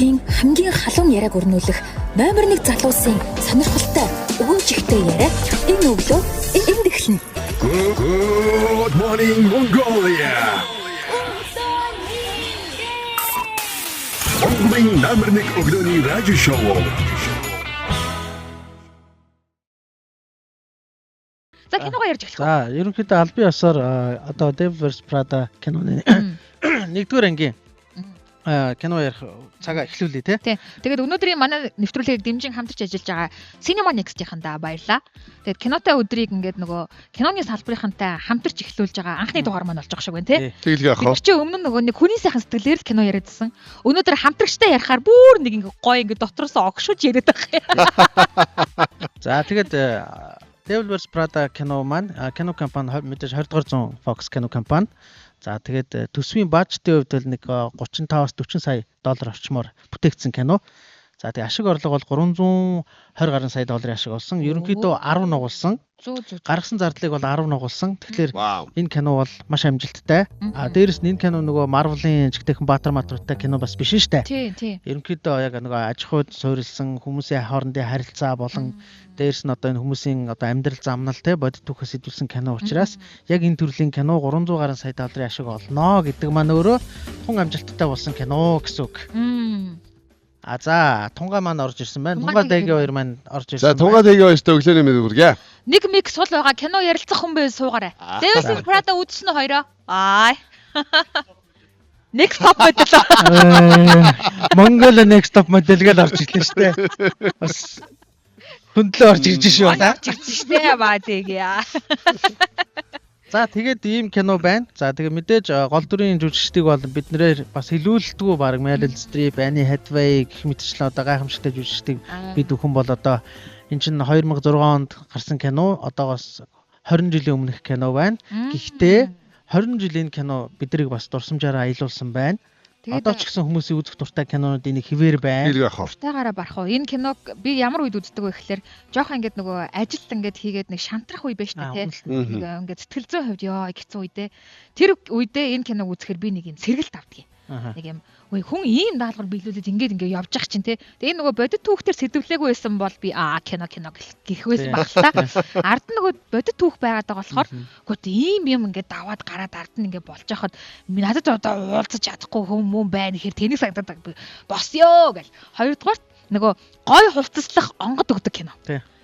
Монголын хамгийн халуун яриаг өрнүүлэх номер 1 залуусын сонирхолтой өвөж ихтэй яриа энэ өглөө энд эхэлнэ. Good morning Mongolia. Монголын номер 1 өглөөний радио шоу. За киногоо ярьж эхлэх. За, ерөнхийдөө аль бие ёсоор одоо Devil vs Prada киноны 1-р ангийн кино ярих цагаа эхлүүлээ тий. Тий. Тэгээд өнөөдрийн манай нэвтрүүлгийг дэмжин хамтарч ажиллаж байгаа Cinema Next-ийнхандаа баярлалаа. Тэгээд кинотой өдрийг ингээд нөгөө киноны салбарынхантай хамтарч эхлүүлж байгаа анхны дугаар маань болж байгаа шиг байна тий. Тэглэе яах вэ? Чи өмнө нь нөгөө нэг хүний сайхан сэтгэлээр л кино яриадсан. Өнөөдөр хамтрагчтай ярихаар бүр нэг ингээд гоё ингээд дотроос огшууж яриад байгаа юм. За, тэгээд Devil vs Prada кино маань кино компани мэдээж 20 дугаар 100 Fox кино компани. За, тэгээд төсвийн бажетын хувьд бол нэг 35-аас 40 сая доллар орчмоор бүтээгдсэн кино. За, тэгээд ашиг орлого бол 320 гаруй сая долларын ашиг олсон. Ерөнхийдөө 10 нугуулсан. Гаргасан зардлыг бол 10 нугуулсан. Тэгэхээр энэ кино бол маш амжилттай. Дээрээс нь энэ кино нөгөө Marvel-ын жигтэйхэн Баатар матруудтай кино бас биш шүү дээ. Тий. Ерөнхийдөө яг нөгөө аж ахуйд суурилсан хүмүүсийн хоорондын харилцаа болон дээрс нь одоо энэ хүмүүсийн одоо амьдрал замнал те бодит түүхээс идүүлсэн кино учраас яг энэ төрлийн кино 300 гаруй сая долларын ашиг олно гэдэг маань өөрөө тун амжилттай болсон кино гэсэн үг. За, Тунгаа маань орж ирсэн байна. Тунгаа дэгийн хоёр маань орж ирсэн. За, Тунгаа дэгийн хоёртой өглөөний мэд хүргэе. Нэг миг сул байгаа кино ярилцах хүн бэ суугаарай. Devil vs Prada үзсэн үү хоёроо? Next top модель. Монгол next top модель гэж орж ирлээ шүү дээ. Бас хөндлөө орж ирж шүү байна. Орж ирж штэ баа тэгээ. За, тэгээд ийм кино байна. За, тэгээд мэдээж гол дүрийн жүжигчдийг бол бид нэрээр бас хэлүүлдэггүй баг Meryl Streep, Anne Hathaway гэх мэтчлэн одоо гайхамшигтай жүжигчдийг бид өхөн бол одоо энэ чинь 2006 онд гарсан кино, одоогоос 20 жилийн өмнөх кино байна. Гэхдээ 20 жилийн кино бидрийг бас дурсамжаараа аялуулсан байна. Одоо ч гэсэн хүмүүсийн үзэх дуртай кинонуудын нэг хിവэр байна. Дуртайгаараа барах уу? Энэ киног би ямар үед үздэг вэ гэхээр жоохон ингээд нөгөө ажилт ингээд хийгээд нэг шантрах үе байж та тий. Ингээд сэтгэл зүйн хувьд ёо хэцүү үедээ. Тэр үедээ энэ киног үзэхээр би нэг юм сэргэлт авдаг юм. Нэг юм хүн ийм даалгавар биелүүлээд ингээд явж ах чинь тий. Тэгээ нөгөө бодит түүхтэр сэтвлээгүй байсан бол би кино гэх байсан багтаа. Ард нь нөгөө бодит түүх байгаад байгаа болохоор гот ийм юм ингээд даваад гараад ард нь ингээд болж яхад надад одоо уулзаж чадахгүй хүмүүс байна гэхээр тэнийг санагдаад босё гэл. Хоёрдугаар нөгөө гой хувцаслах онгод өгдөг кино.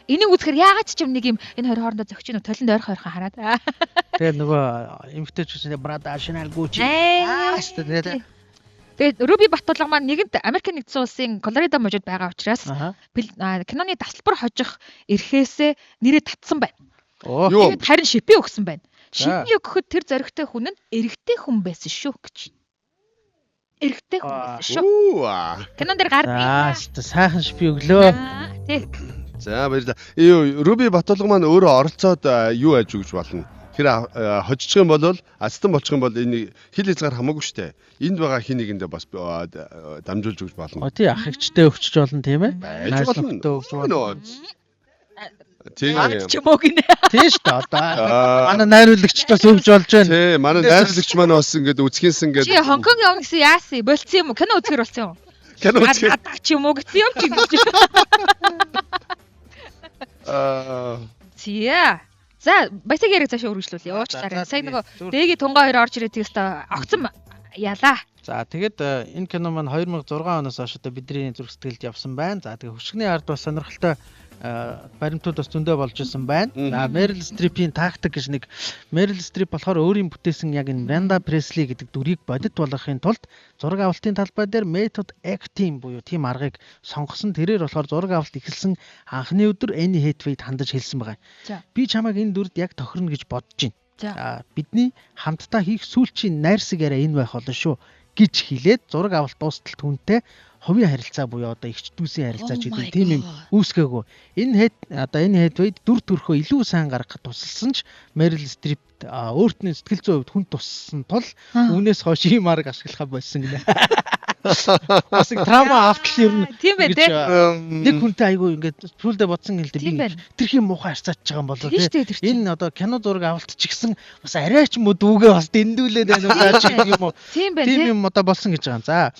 Энийг үзэхээр яагаад ч юм нэг юм энэ хоёр хоорондоо зөгч нь толинд ойрхон хараад. Тэгээ нөгөө эмгтээчүүд Prada, Chanel, Gucci. Тэгээд Руби Батулга маань нэгэнт Америк нэгдсэн улсын Колорадо мужид байгаа учраас киноны тасалбар хожих эрхээсээ нэрээ татсан байна. Тэгээд харин шипи өгсөн байна. Шипи өгөхөд тэр зоригтой хүн нь эрэгтэй хүн байсан шүү гэж. Эрэгтэй хүн байсан шүү. Кинон дээр гардаг. Сайхан шипи өглөө. Тий. За, баярлалаа. Руби Батулга маань өөрөө оролцоод юу аж өгч болно. Тэр хожчих юм бол ацтан болчих юм бол энэ хил хязгаар хамаагүй штэ. Энд байгаа хин нэгэндээ бас дамжуулж өгч болно. Тий, ах эгчтэй өгч болно тийм ээ. Байж болно. Өгч болно. Тийм ч юм уу гинэ. Тийм шүү дээ. Манай найруулагчдаас өгж болж байна. Тий, манай найруулагч маань бас ингээд үзхийнсэн ингээд. Чи Хонконг явна гэсэн яасан? Болцсон юм уу? Кино үзэхэр болсон юм уу? Кино үзэх. Ч юм уу гэсэн юм чи. Тиа. За, баясаг яриг цаашаа үргэлжлүүлье. Уучлаарай. Сая нөгөө дэгийн Тунгаа хоёр орж ирээд тэгээс огцсон ялаа. За, тэгээд энэ кино маань 2006 оноос хойш одоо бидний зүрх сэтгэлд явсан байна. За, тэгээд хөшгөний ард бас сонирхолтой баримтууд бас зөндөө болж исэн байна. За, Meryl Streep-ийн тактик гэж нэг Meryl Streep болохоор өөрийн бүтээсэн яг энэ Miranda Presley гэдэг дүрийг бодит болгохын тулд зураг авалтын талбай дээр method acting буюу тийм аргыг сонгосон. Тэрээр болохоор зураг авалт эхэлсэн анхны өдөр Anne Hathaway-д хандаж хэлсэн байгаа. Би чамайг энэ дүрд яг тохирно гэж бодож байна. Бидний хамтдаа хийх сүүлчийн найрсаг яриа энэ байх болно шүү гэж хэлээд зураг авалт дуустал түнтэй хувийн харилцаа буюу одоо эгч дүүсийн харилцаа ч гэдэг тийм юм үүсгээгүй. Энэ Hathaway дүр төрхөө илүү сайн гаргахад тусалсан ч Meryl Streep өөртний сэтгэл зүйн хувьд хүн туссан тул үүнээс хойш ийм арга ашиглахаа болсон гинэ. Бас драма автал ер нь тийм бай тээ. Нэг хүнтэй айгүй ингээд сүулдэ бодсон юм л дээ. Би тэрхийн муухай харьцаач байгаа юм болоо тээ. Энэ одоо кино зураг авалт ч гэсэн бас арай ч юм уу дүүгээ бас дэндүүлээд байна уу юм уу. Тийм юм одоо болсон гэж байгаа юм. За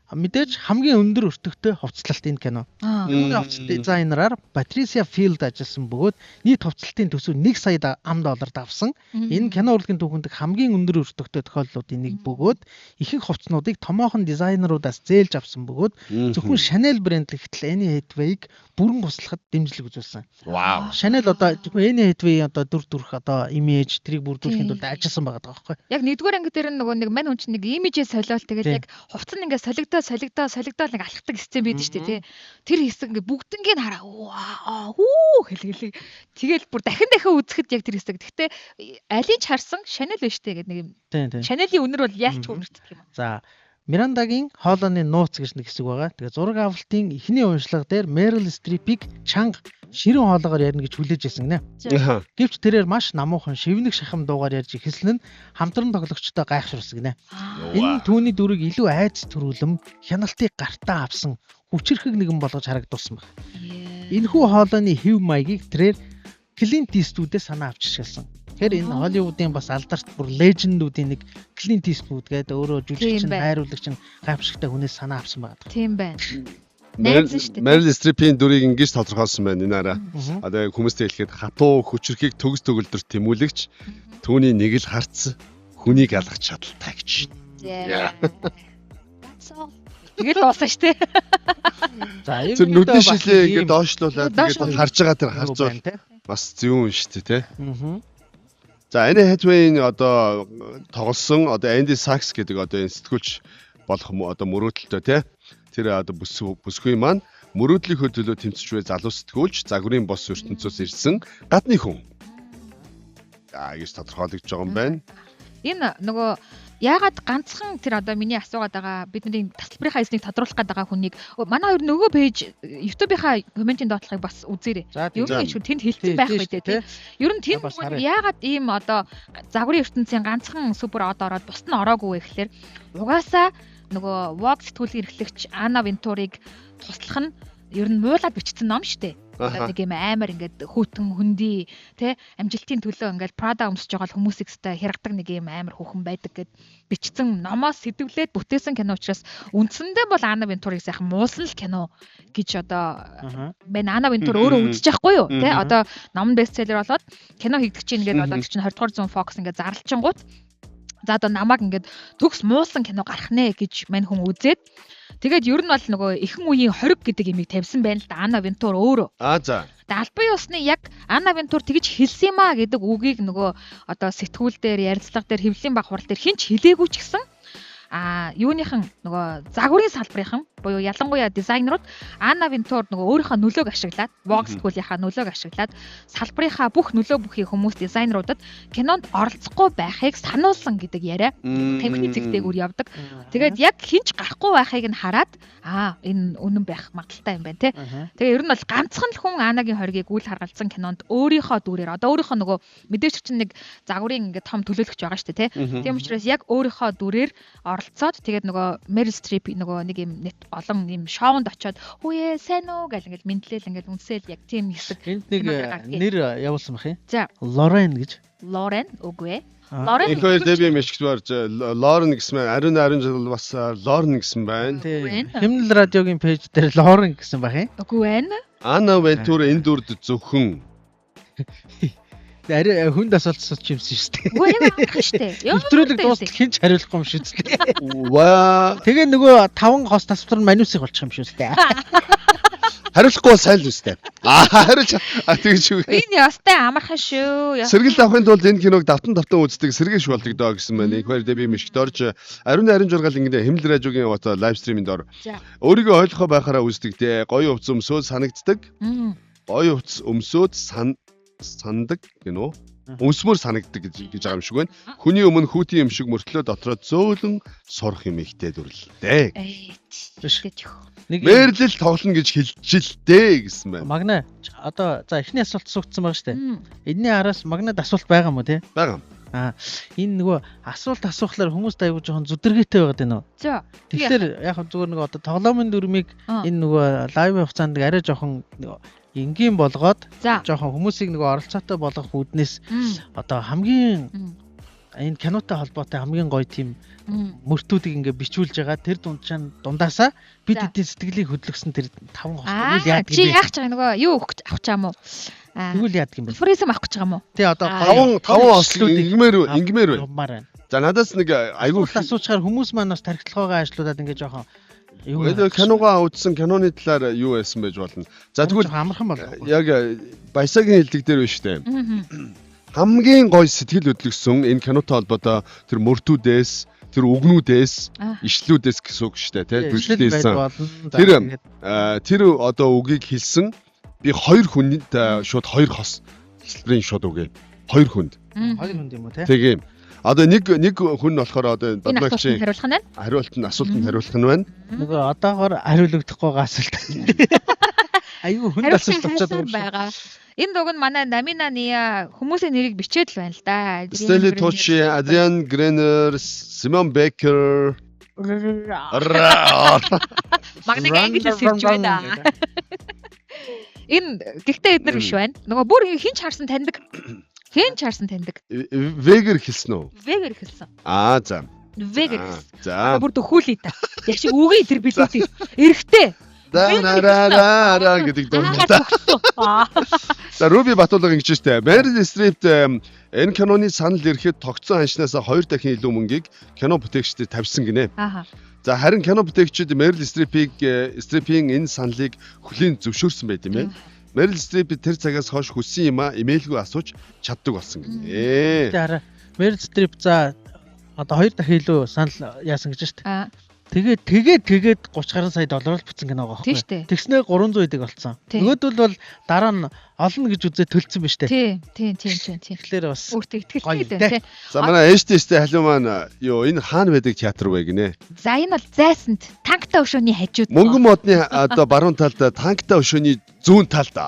Мэдээж хамгийн өндөр өртөгтэй хувцлалт энэ кино. Үүний хувцлалт дизайнераар Patricia Field ажилласан бөгөөд нийт хувцлалтын төсөв 1 сая $1 давсан. Энэ кино урлагийн түүхэнд хамгийн өндөр өртөгтэй тохиолдлуудын нэг бөгөөд ихэнх хувцснуудыг томоохон дизайнеруудаас зээлж авсан бөгөөд зөвхөн Chanel брендлэг хэтэл Anne Hathaway-г бүрэн туслахад дэмжлэг үзүүлсэн. Вау. Chanel одоо зөвхөн Anne Hathaway одоо дүр төрх одоо имиж трийг бүрдүүлэхэд бол ажилласан байгаа байхгүй. Яг нэгдүгээр анги дээр нөгөө нэг мань хүн чинь нэг имижээ солиол тэгэл яг хувцас нь ингээ солигдоод нэг алхдаг сцен байдаг шүү дээ тий. Тэр хэсэг ингээ бүгднийг хараа. Хүү хэлгэлээ. Тэгэл бүр дахин үзэхэд яг тэр хэсэг. Гэхдээ алийг ч харсан Chanel биш дээ гэдэг нэг юм. Chanel-ийн үнэр бол яалч үнэртдэг юм. За Мирандагийн хоолойны нууц гэж нэг хэсэг байгаа. Тэгээ зураг авалтын эхний уншлага дээр Meryl Streep-ийг чанга ширэн хоолоогоор ярина гэж хүлээж байсан гинэ. Гэвч тэрээр маш намуухан шивнэг шахам дуугаар ярьж эхэлсэн нь хамтран тоглогчтой гайхшруулсан гинэ. Энэ түүний дүрийг илүү айц төрүүлэм хяналтыг гартаа авсан хүчирхэг нэгэн болгож харагдуулсан байна. Энэхүү хоолойны хэв маягийг тэрээр Clint Eastwood-ээс санаа авч шалсан. Тэгэхээр энэ Холливуудын бас алдарт бүр лежендүүдийн нэг Clint Eastwood гэдэг өөрөө жүжигчин найруулагч нь гайхамшигтай хүнээс санаа авсан байна. Тийм байна. Meryl Streep-ийн дүрийг ингэж тодорхойлсон байна энэ араа. Одоо хүмүүстэй хэлэхэд хатуу хүчирхийг төгс төгөлдөр тэмүүлэгч түүний нэг л харц хүнийг алгах чадaltaй гэж. Тэгэл дуусна штэ. За тэр нүдний шилээ ингэ доошлуулаад тэгээд харж байгаа тэр харц бас зөвүүн штэ тий. За Anne Hathaway-ийн одоо тоглосон одоо Andy Serkis гэдэг одоо энэ сэтгүүлч болох одоо мөрөөдөлтөө тий. Тэр одоо бүсгүй маань мөрөөдлийнхөө төлөө тэмцэж буй залуу сэтгүүлч загварын бос ертөнцөөс ирсэн гадны хүн. Гэж тодорхойлогдож байгаа юм байна. Энэ нөгөө яагаад ганцхан тэр одоо миний асуугаад байгаа бидний тасалбарынхаа эснийг тодруулах гээд байгаа хүнийг манай хоёр нөгөө пэйж YouTube-ийнхаа комментийн доотлохыг бас үзээрэй. Ер нь ч тэнд хэлсэн байх байлээ тий. Ер нь тэнд яагаад ийм одоо загварын ертөнцийн ганцхан супер од ороод бусд нь ороогүй вэ гэхээр угаасаа нөгөө Vogue сэтгүүлийн эрхлэгч Anna Wintour-ыг туслах нь ер нь муулаад бичсэн ном штэ. Нэг юм амар ингээд хүүтэн хөндөй тий амжилтын төлөө ингээд Prada өмсөж байгаа хүмүүсийг өстэй хэргадаг нэг юм амар хүүхэн байдаг гэд бичсэн номоос сэтгүүлээд бүтээсэн кино учраас үндсэндээ бол Anna Wintour-ыг сайхан муулсан л кино гэж одоо мен Anna Wintour өөрөө үзэж байхгүй юу тий одоо ном бестселлер болоод кино хийгдэж чинь ингээд одоо чинь 20 дугаар зуун Fox ингээд зарлчингууд за одоо намайг ингээд төгс муулсан кино гарах нэ гэж мань хүн үзээд тэгээд ер нь бол нөгөө ихэнх үеийн хориг гэдэг имийг тавьсан байна л да Anna Wintour өөрөө. За. Тэгээд албан ёсны яг Anna Wintour тэгж хэлсэн юм а гэдэг үгийг нөгөө одоо сэтгүүл дээр ярилцлага дээр хэвлэлийн баг хурал дээр хинч хэлээгүй ч гэсэн юуныхан нөгөө загварын салбарынхан буюу ялангуяа дизайнерууд Anna Wintour нөгөө өөрийнхөө нөлөөг ашиглаад Vogue сэтгүүлийнхаа нөлөөг ашиглаад салбарынхаа бүх нөлөө бүхий хүмүүс дизайнеруудад кинонд оролцохгүй байхыг сануулсан гэдэг яриа тамхины зэгтэйгүүр явдаг. Тэгээд яг хинч гарахгүй байхыг нь хараад энэ үнэн байх магадaltaй юм байна те. Тэгээ ер нь бол ганцхан л хүн Аннагийн хоргийг үл харгалзсан кинонд өөрийнхөө дүрээр одоо өөрийнхөө нөгөө мэдээж чинь нэг загварын ингээд том төлөөлөгч байгаа шүү дээ те. Тийм учраас яг өөрийнхөө дүрээр оролцоод тэгээд нөгөө Meryl Streep нөгөө нэг юм олон юм шоунд очоод хүүе сайн уу гэл ингээд мэдлэл ингээд үнсээл яг тийм хэсэг. Энд нэг нэр явуулсан бах юм. За. Lauren гэж. Lauren үгүй ээ. Lauren ихөө дэби мишгт барж Lauren гэсэн маань ариун жил бас Lauren гэсэн байна. Хэмнэл радиогийн пэйж дээр Lauren гэсэн бах юм. Үгүй ээ. Anna Wintour энэ дүрд зөвхөн арай хүнд асуултсууд ч юмсан шүү дээ. Үгүй юм аах шүү дээ. Нэвтрүүлэг дуустал хинч хариулахгүй юм шүү дээ. Ваа. Тэгээ нөгөө 5 хос тасвар нь манусыг болчих юм шүү дээ. Хариулахгүй сайн л үстэй. Хариулж тэгж шүү. Энэ ястай амархан шүү. Сэргэлт авахын тулд энэ киног давтан үздэг сэргээш болдог доо гэсэн байна. Ихвэр дэби мишгт орж ариун жургал ингээд хэмнэл радиогийн одоо лайв стриминд ор. Өөрийгөө ойлгохоо байхаараа үздэг те. Гоё хувц өмсөөд санагддаг. Гоё хувц өмсөөд сандаг гинөө өмсмөр санагддаг гэж байгаа юм шиг байна. Хүний өмнө хүүтийн юм шиг мөртлөө дотроо зөөлөн сурах юм ихтэй дүрлээ. Мэрлэл тоглоно гэж хэлжилтээ гэсэн байна. Магна одоо за эхний асуулт асуугдсан байгаа шүү дээ. Эдний араас магнад асуулт байгаа мó те? Байгаа. Энэ нөгөө асуулт асуухлаар хүмүүст аягүй жоохон зүдэргээтэй байгаад байна уу? За. Тэгэхээр яг зүгээр нөгөө одоо тоглоомын дүрмийг энэ нөгөө лайв хугацаанд арай жоохон энгийн болгоод жоохон хүмүүсийг нөгөө оролцоотой болгох үүднээс одоо хамгийн энэ кинотой холбоотой хамгийн гоё тийм мөртүүдийг ингээ бичүүлж байгаа. Тэр дундаасаа бид эдийн сэтгэлийг хөдлөсөн тэр 5 хос тэгвэл яадаг чи юм бэ? яах гэж байгаа нөгөө юу авах гэж байгаа юм уу? Тэгвэл яадаг юм бэ? Афоризм авах гэж байгаа юм уу? Тий одоо 5 хослууд ингмээр байна. явмаар байна. За надаас нэг айгүй асуучаар хүмүүс маань бас тархитлагаагаа ажлуудаад ингээ жоохон юу киногоо үзсэн киноны талаар юу ярьсан байж болно. За тэгвэл амархан бол яг баясагийн хэлдэг дээр биш үү? Хамгийн гоё сэтгэл хөдлөсөн энэ кинотой холбоотой тэр мөртүүдээс тэр үгнүүдээс ишлүүдээс гэсэн үг шүү дээ тий түшилсэн. Тэр одоо үгийг хэлсэн би 2 хүнд шууд 2 хос хэлбэрийн шууд үгээ 2 хүнд 2 хүнд юм уу тий? Тийм. Одоо нэг хүн болохоор одоо бодлогчийн асуултанд хариулах нь байна. Нөгөө одоогоор хариулагдахгүй байгаа асуулт. Аюу хүнд асуулт болчиход байгаа. Энэ дуг нь манай Наминаны хүмүүсийн нэрийг бичээд л байна л да. Стели Точи, Адриан Гренер, Симон Бекер. Магныг англиар хэлж байна. Энэ гэхдээ эднэр биш байна. Нөгөө бүр хин ч харсан таньдаг. Хин ч харсан таньдаг. Вегер хэлсэн үү? Вегер хэлсэн. За. Вегер. За. Бүр дөхүүлээ та. Яг чи үгийн тэр билүү. Эрэхтэй. Дараараа гэдэг дуртай. За Руби Батулга ингэж штэ. Meryl Streep энэ киноны санал ирэхэд тогтсон ханшнаас 2 дахин илүү мөнгийг кино бүтээгчдэд тавьсан гинэ. За харин кино бүтээгчид Meryl Streep-ийн энэ саналыг хүлээн зөвшөөрсөн байт юм ээ. Meryl Streep тэр цагаас хойш хүссэн юм имэйлгүй асууж чаддаг болсон гинэ. За Meryl Streep за одоо 2 дахин илүү санал яасан гэж штэ. Тэгээд 30 гаруй сая доллараар бүтсэн кино байгаа байхгүй. Тэгснээр 300 эдэг болсон. Нөгөөдөл бол дараа нь олно гэж үзээ төлцсөн биз дээ. Тийм. Тэгэхээр бас өөртөө итгэлтэй дээ. За манай ээжтэйстэй халуун маань юу энэ хаана байдаг театр вэ гинэ. За энэ бол зайсанд танктай өшөөний хажууд. Мөнгөн модны одоо баруун талд танктай өшөөний зүүн талд.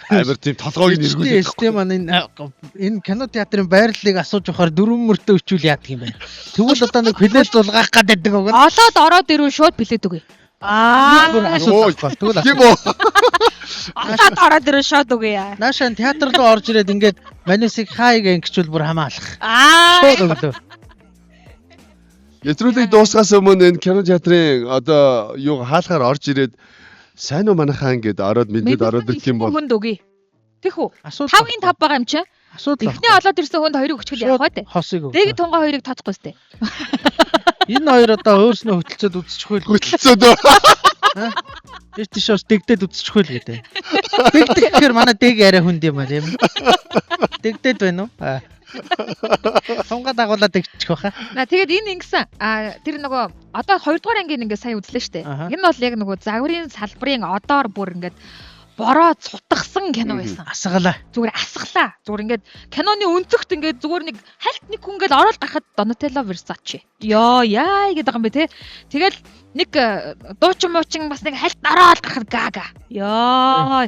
Амар тийм толгойг нэргүүлээ. Ээжтэй маань энэ кино театрын байрлалыг асууж явахаар 4 мөртөө өчүүл яадаг юм байна. Тэгвэл одоо нэг плэт дулгаах гэдэг үг. Олоод ороод ирвэл шууд плэт үгүй. Бүр асуух бол тэгвэл тийм үү. Олоод ороод ирвэл шууд үгүй яа. Наашаа театр руу орж ирээд ингээд манусыг хайг ингэчүүл бүр хамаалах. Шууд өглөө. Ятруулыг дуусгаас өмнө энэ кино театрын одоо юу хаалгаар орж ирээд сайн уу манайхаа ингээд ороод мэдээд ороод ирэх юм бол хүнд үгүй. Тэх үү? 5-5 байгаа юм чи? Асуудал. Эхний олоод ирсэн хүнд 2-ыг өчгөл явах бай. Хосыг өг. Дээг тунгаа 2-ыг тооцохгүй сте. Энэ хоёр одоо өөрснөө хөтөлцөд үзчихгүй л. Хөтөлцөөд. Эст тийшээс дэгдээд үзчихгүй л гэдэг. Дэгдэхээр манай дэг арай хүнд юм аа тийм. Дэгдээд байна уу? Сонга дагуулаад дэгчих واخа. Тэгээд энэ ингэсэн тэр нөгөө одоо 2 дугаар ангийн ингээ сая үзлээ штэ. Энэ бол яг нөгөө загварын салбарын одоор бүр ингээд бороо цутгсан кино байсан. Асгалаа. Зүгээр асгалаа. Зүгээр ингээд киноны өнцөгт ингээд зүгээр нэг хальт нэг хүн ингээд ороод гарахад Donatello Versace. Яа гэдэг юм бэ те. Тэгэл нэг дуучин муучин бас нэг хальт ороод гарахад Gaga. Яа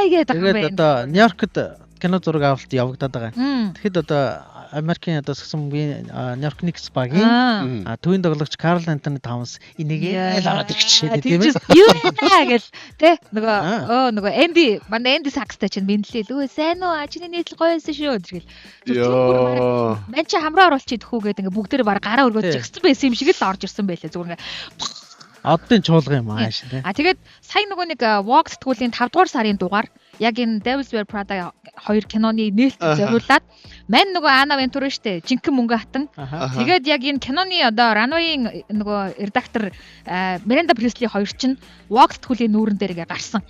гэдэг юм бэ. Тэгээд одоо Нью-Йоркд кино зураг авалт явагдаад байгаа. Тэгэхэд одоо Америкийн одоо саксомгийн Нью-Йорк Никс багийн төвийн тоглогч Карл Антони Таунс энийгээ л ороод ирчихсэн тийм ээ. Юу гэл тэ нөгөө Энди манай Энди Сакстай чинь бинлээ л өө сайн уу ажны нийтлэл гоёсэн шүү гэл. Ман чи хамраа оруулчих идэх үү гэдэг ингээ бүгдээр баг гараа өргөж жигсэн байсан юм шиг л орж ирсэн байлээ зүгээр ингээ. Оддын чуулга юм ааш тий. Тэгээд сая нөгөө нэг Walk сэтгүүлийн 5 дугаар сарын дугаар яг энэ Devil's Wear Prada 2 киноны нээлттэй зориулаад мань нөгөө Ана Вентура штэ жинхэнэ мөнгө хатан. Тэгээд яг энэ киноны одоо Runway нөгөө редактор Miranda Priestly 2 чинь Walk сэтгүүлийн нүүрэн дээр ингээ гарсан.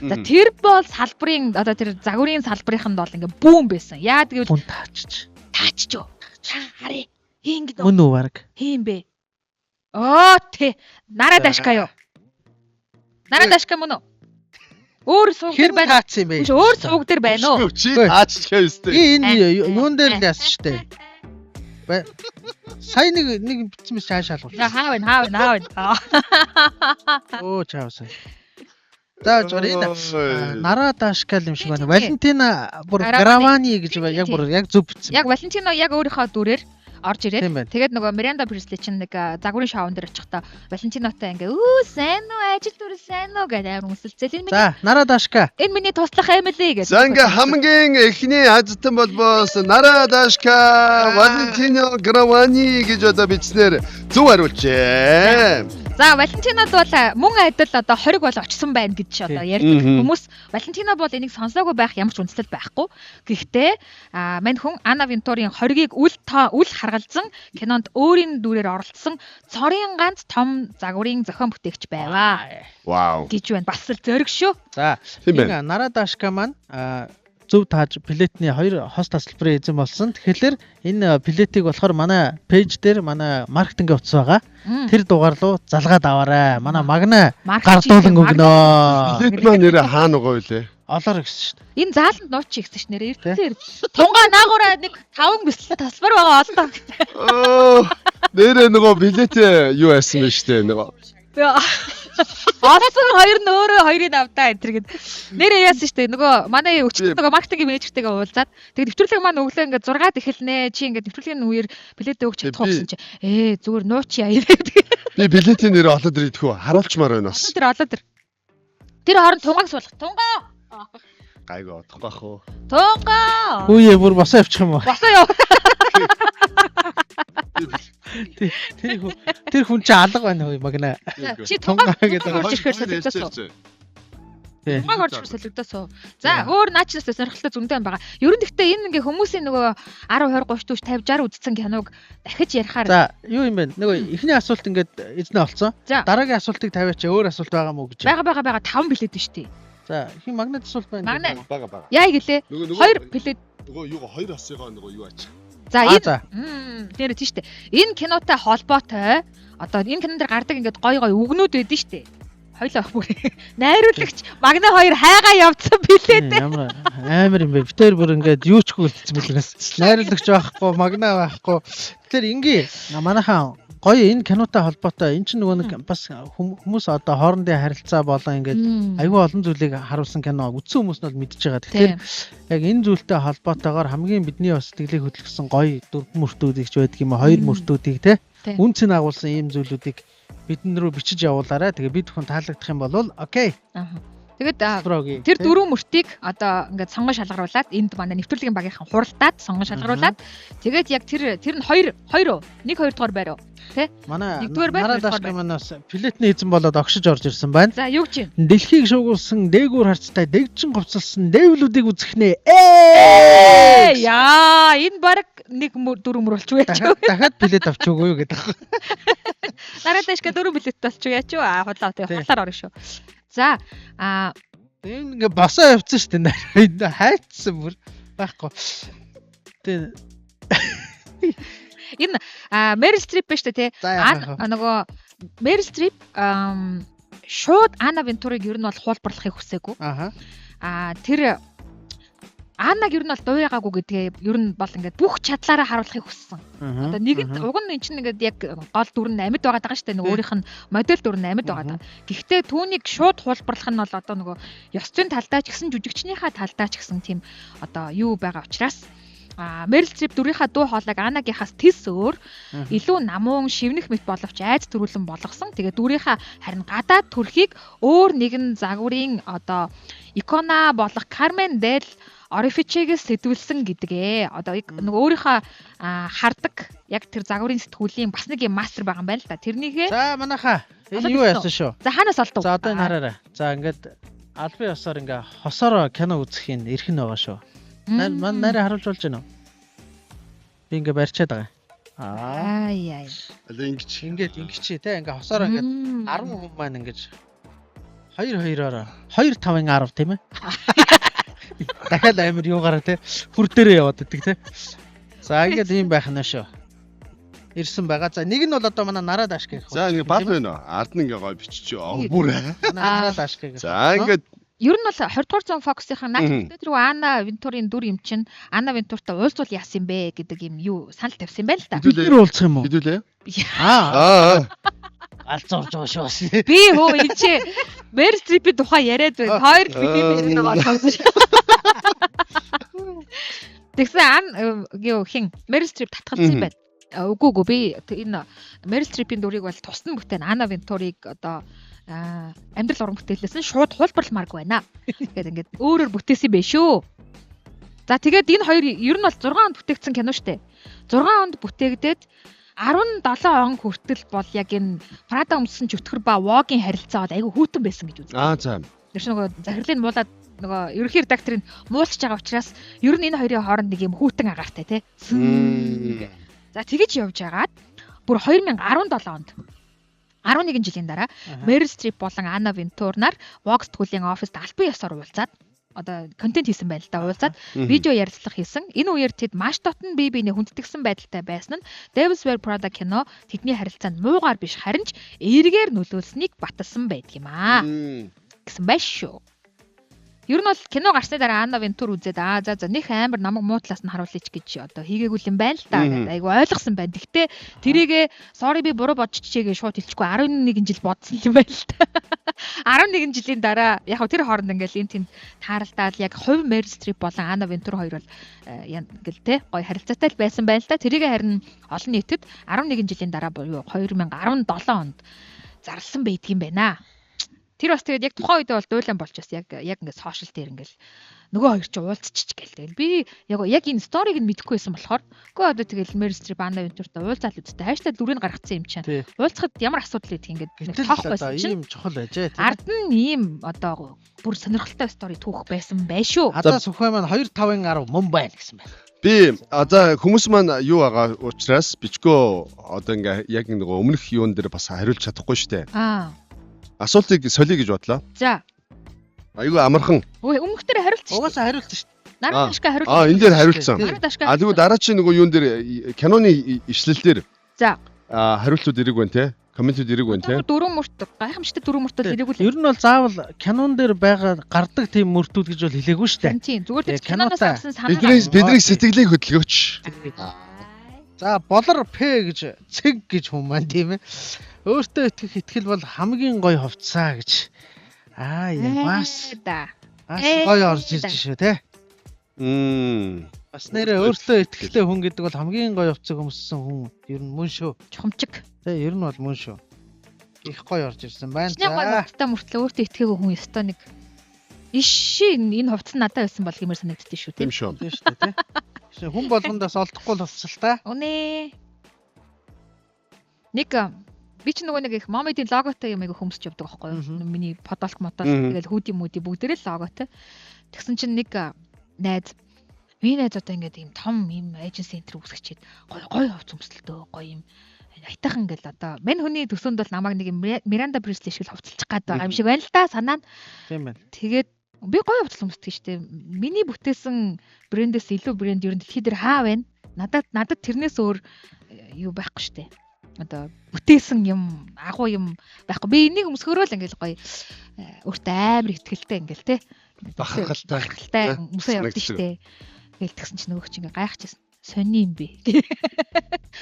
За тэр бол салбарын одоо тэр загварын салбарынханд бол ингээ бүүн байсан. Яа гэвэл таачч юу. Хари. Ингэ мөн үү баг. Хийм бэ. Тэ Нарадашка юу? Нарадашка мөн үү? Өөр сууг дээр байна. Өөр сууг дээр байна уу? Чи тааччихээ өстэй. Энэ юун дээр л яасан штэ. Сайн нэг битсэн мэт хаашаа л. Хаа байна. Оо чаавсаа. За жорина Нарадашка юм шиг байна. Валентина бүр Гравани гэж яг бүр яг зөв битсэн. Яг Валентино яг өөрийнхөө дүрээр орж ирээд Тийм байна. тэгээд нөгөө Miranda Priestley чинь нэг загварын шоунд дээр очихдоо Валентинотой ингээ өө сайн уу ажил дүр сайн уу гэдэг амар үнсэлцэл энэ За, Нара Дашка. миний туслах Emily гэдэг. За ингээ хамгийн эхний азтан болбоос Нара Дашка Валентино Гравани гэж одоо бичснээр зөв хариулжээ. За Валентинод бол мөн адил одоо 20 бол очсон байна гэж одоо ярьдаг хүмүүс. Валентино бол энийг сонсоогүй байх ямар ч үндэслэл байхгүй. Гэхдээ мань хүн Анна Винтурийн 20-ыг үл харгалзан кинонд өөрийн дүрээр оролцсон цорын ганц том загварын зохион бүтээгч байваа Вау. гэж байна. Бас л зөрөг шүү. За, Тийм байна. Нара Дашка маань зөв тааж билетний 2 хос тасалбарын эзэн болсон. Тэгэхээр энэ билетийг болохоор манай пэйж дээр манай маркетингийн утас байгаа. Тэр дугаар руу залгаад аваарай. Манай Магна гардуулан өгнөө. Билет маань нэрээ хаана байгаа вэ? Олоор гэсэн шүү дээ. Энэ зааланд нууч чи гэсэн чинь нэр эртээр тунгаа наагаараа нэг 5 бисэл тасалбар байгаа олдоо. Оо нэрээ нөгөө билет юу яасан бэ штэ нөгөө. Олсон хоёр нь өөрөө хоёрыг авдаа энэ төр гэд. Нэрээ яасан штэ нөгөө манай өчтөр нөгөө маркетингийн менежертэйгээ уулзаад тэгээд нэвтрүүлэг маань өглөө ингээд 6-д эхэлнэ. Чи ингээд нэвтрүүлгийн үеэр билетээ өгч чадах гэсэн чи зүгээр нууч яа гэдэг. Би билетийн нэрээ олоод ирэх үү? Харуулчмаар байна бас. Тэр олоо тэр. Тэр хооронд тунгааг суулгах. Тунгаа. Гайгүй тунгаах уу? Тунгаа. Үе бүр босоо явчих юм уу? Босоо яв. Тэр хүн чи алга байна уу Магна? Чи тунгаа гэдэг орж ирэхээр солигдосоо. Тунгааг орж ирэхээр солигдосоо. За өөр наачнаас сонирхолтой зөндөө байгаа. Ер нь гэхдээ энэ ингээ хүмүүсийн нөгөө 10 20 30 40 50 60 үзсэн киног дахиж ярихаар. За, юу юм бэ? Нөгөө эхний асуулт ингээд эзнээ олцсон. Дараагийн асуултыг тавиач өөр асуулт байгаа мó гэж. Байгаа 5 билет нь штий. За, хин магнит асуулт байна. Бага. Яа гэлээ? 2 билет. Нөгөө юугаа 2 асыгаа нөгөө юу ач. За энэ нэр тийш үү. Энэ кинотой холбоотой одоо энэ кинон дээр гардаг ингээд гой үгнүүд байдэн штэ. Хоёлоо бүр найруулагч Магна 2 хайгаа явцсан билээ дээ. Ямар амар юм бэ? Битээр бүр ингээд юу ч хөлдсөн билгээс. Найруулагч байхгүй, Магна байхгүй. Тэгэхээр ингээ манайхаа гоё энэ кинотой холбоотой энэ чинь нөгөө нэг бас хүмүүс одоо хоорондын харилцаа болон ингээд аюул олон зүйлийг харуулсан кино үзсэн хүмүүс нь бол мэдчихэж байгаа. Тэгэхээр яг энэ зүйлтэй холбоотойгоор хамгийн бидний бас сэтгэлийг хөдөлгсөн гоё дөрвөн мөртүүдийг ч байдаг юм аа, 2 мөртүүдийг те үнцэн агуулсан ийм зүйлүүдийг бидэн рүү бичиж явуулаарай. Тэгээ бид хүн таалагдах юм бол окей. Тэгээд тэр дөрвөн мөртийг одоо ингээд сонгон шалгаруулад энд манай нэвтрүүлгийн багийнхан хуралдаад сонгон шалгаруулад тэгээд яг тэр нь 2 2 дугаар байр уу тий манай нэгдүгээр байр Дашка манаас билетний эзэн болоод огшиж орж ирсэн байна. За юу гэж дэлхийг шуугуулсан дээгүүр харцтай дэгжин говцолсон дэвлүүдийг үзэхнэ. Яа энэ баг нэг дөрөв мөр болчих яач. Дахиад билет авчихгүй юу гэдэг. Нараа Дашка дөрөв билет болчих яач. Худлаа тэгээ худлаар орно шүү. За энэ ингээ босоо явцсан шүү дээ. Хайцсан бүр байхгүй. Тэ энэ Meryl Streep биш үү те? Нөгөө Meryl Streep шууд Анна Вентурыг ер нь бол хуулбарлахыг хүсээгүй. Тэр Аннаг ер нь бол дуйгаагүй гэдгээ ер нь бол ингээд бүх чадлаараа харуулахыг хүссэн. Одоо нэгэнт уг нь эн чинь ингээд яг гол дүр нь амьд байгаа даа шүү дээ. Нөгөө өөрийнх нь модель дүр нь амьд байгаа даа. Гэхдээ түүнийг шууд хуулбарлах нь бол одоо нөгөө ёс зүйн талдаа ч гэсэн жүжигчнийхаа талдаа ч гэсэн тийм одоо юу байгаа учраас Meryl Streep дүрийнхаа дуу хоолойг Аннагийнхаас тис өөр илүү намуун шивнэх мэт боловч айц төрүүлэн болгосон. Тэгээ дүрийнхаа харин гадаад төрхийг өөр нэгэн загварын одоо икона болох Carmen del Orifice-гээс сэтгүүлсэн гэдгээ. Одоо нөгөө өөрийнхөө хардаг яг тэр загварын сэтгүүлийн бас нэг юм мастер байгаа юм байна л да. Тэрнийгээ за манайхаа энэ юу яасан шүү. За хаанаас олдов? За одоо энэ хараарай. За ингээд албан ёсоор ингээ хосоор кино үзэх юм эрх нь байгаа шүү. Ман нарийн харуулж болж байна уу? Би ингээ барьчаад байгаа. Яа. Ингээд ингэчээ те ингээ хосоор ингээ 10 хүн маань ингэж 2-2-ороо 2-5-10 тийм ээ. Дахиад амир юугаараа те хүр дээрээ яваад идэг те. За ингээд ийм байх нь шүү. Ирсэн байгаа. За нэг нь бол одоо манай Нара Дашка гэх. За ингэ бат байна уу? Ард нь ингээ гой бичиж. Бүр. Нара Дашка гэх. За ингээд ер нь бол 20 дугаар зуун фокусынхаа наад тэр Анна Вентурийн дүр юм чинь Анна Вентуртай уулзвал яасан бэ гэдэг юм юу санал тавьсан юм байна л да. Бид уулзах юм уу? хэдүүлээ. Алцуулж байгаа шүү. Би хөө энэ чи Meryl Streep-ийн тухай яриад байна. Хоёр бидний нэг сонсож. Тэгсэн юу хин Meryl Streep татгалцсан юм байна. Үгүй би энэ Meryl Streep-ийн дүрийг бол тусна бүтээн Anna Wintour-ыг одоо амьдрал уран бүтээлээс нь шууд хулбарламааргүй байна. Тэгээд ингээд өөрөөр бүтээсэн байх шүү. За тэгээд энэ хоёр ер нь бол 6 онд бүтээгдсэн кино штэ. 6 онд бүтээгдээд 17 он хүртэл бол яг энэ Prada өмссөн чөтгөр ба Vogue-ийн харилцаа бол айгүй хүйтэн байсан гэж үздэг. За. Тэр чинь нөгөө захирлын муулаад нөгөө ерөнхий редакторыг муулчих байгаа учраас ер нь энэ хоёрын хооронд нэг юм хүйтэн агаартай тий. За тэгэж явж агаад бүр 2017 онд 11 жилийн дараа Meryl Streep болон Anna Wintour нар Vogue сэтгүүлийн оффист албан ёсоор уулзаад одоо контент хийсэн байна л да уулзаад видео ярилцлага хийсэн. Энэ үеэр тэд маш дотн бие биенээ хүндэтгсэн байдалтай байсан нь Devils Wear Prada кино тэдний харилцаанд муугаар биш харин ч эергээр нөлөөлсөнийг баталсан байдаг юм аа. Гэсэн байш шүү. Ер нь бол кино гарсны дараа Anna Wintour үзээд за нөх амар намайг муутлаас нь харуулъя гэж одоо хийгээгүй юм байна л да. Айгу ойлгосон байна. Гэхдээ тэрийгээ sorry би буруу бодчих чигээ шууд хэлчихгүй 11 жил бодсон юм байна л да. 11 жилийн дараа яг тэр хооронд ингээл энэ тэнд тааралдаад яг хувь Meryl Streep болон Anna Wintour хоёр бол ингээл те гоё харилцаатай л байсан байна л да. Тэрийгээ харин олон нийтэд 11 жилийн дараа буюу 2017 онд зарласан байдаг юм байна. Тэр бас тэгээд яг тухайн үед бол дуйлан болж бас яг ингээд сошиал дээр ингээл нөгөө хоёр ч уулзчих гээл. Тэгэл би яг энэ сториг нь мэдэхгүй байсан болохоор үгүй одоо тэгэл Meryl Streep Anna Wintour-тай уулзаал үсттэй хайштай дүрийг гаргацсан юм чинь. Уулзахад ямар асуудал байдгийг ингээд тоохгүй ийм чухал байжээ. Ард нь ийм одоо бүр сонирхолтой стори түүх байсан бай шүү. Одоо Сүхбай маань 2.5-10 мөн байна гэсэн байна. Би за хүмүүс маань юу байгаа учраас бичгөө одоо ингээ яг нөгөө өмнөх юун дээр бас хариулж чадахгүй штэ. Асуултыг солиё гэж бодлоо. За. Айгүй амархан. Ой өмнөх дээр хариулсан шүү. Угаасаа хариулсан шүү. Нарийн дашка хариулсан. Энэ дээр хариулсан. Тэгвэл дараа чи нөгөө юун дээр киноны ишлэл дээр. За. Хариултууд ирэг байна те. Комментүүд ирэг байна те. Дөрөв мөрт гайхамшигтай дөрөв мөртөд ирээгүй л. Ер нь бол заавал кинон дээр байгаа гардаг тийм мөртүүд гэж бол хэлээгүй шүү дээ. Тийм. Зүгээр л киноноос авсан санаа. Бидний сэтгэлийн хөдөлгөөч. За болор П гэж цэг гэж хүн маань тийм ээ. Өөртөө итгэл бол хамгийн гоё хувцаа гэж. Бас гоё орж ирж шүү те. Бас нэрээ өөртөө итгэлтэй хүн гэдэг бол хамгийн гоё хувцаг өмссөн хүн ер нь мөн шүү. Чухамчиг. Тэ ер нь бол мөн шүү. Их гоё орж ирсэн байна. За. Хувцтай мөртлөө өөртөө итгээгүй хүн ёстой нэг иши энэ хувцас надад байсан бол гэмээр санагддээ шүү те. Тийм шүү. Тийм шүү те. Хүн болгондоос олдохгүй л хувцалтай. Үнэ. Нэг би ч нөгөө нэг их Mommy-ийн логотой юм айгу хөмсч явдаг байхгүй юу? Миний подолк тэгэл хүүдийн мүди бүгдээрээ л логотой. Тэгсэн чинь нэг найз одоо ингээд ийм том ийм эйженси центр үүсгэчихэд гоё хувц өмсөлтөө гоё юм айтайхан ингээл одоо мань хүний төсөөнд бол намайг нэг Miranda Priestly шиг хувцалчих гад байгаа юм шиг байна л да санаа нь. Тийм байна. Тэгээд би гоё хувцас өмсдөг штеп. Миний бүтээсэн брэндээс илүү брэнд ер нь дэлхий дээр хаа байна? Надад тэрнээс өөр юу байхгүй штеп. Одоо бүтээсэн юм агуу юм байхгүй. Би энийг өмсгөрөө л ингээл гоё өөртөө амар ихтгэлтэй ингээл те. Бахархалтай өмсөө явдаг штеп. Тэгэл тэгсэн чинь нөгөөч ингээ гайхчихсан. Сони юм би.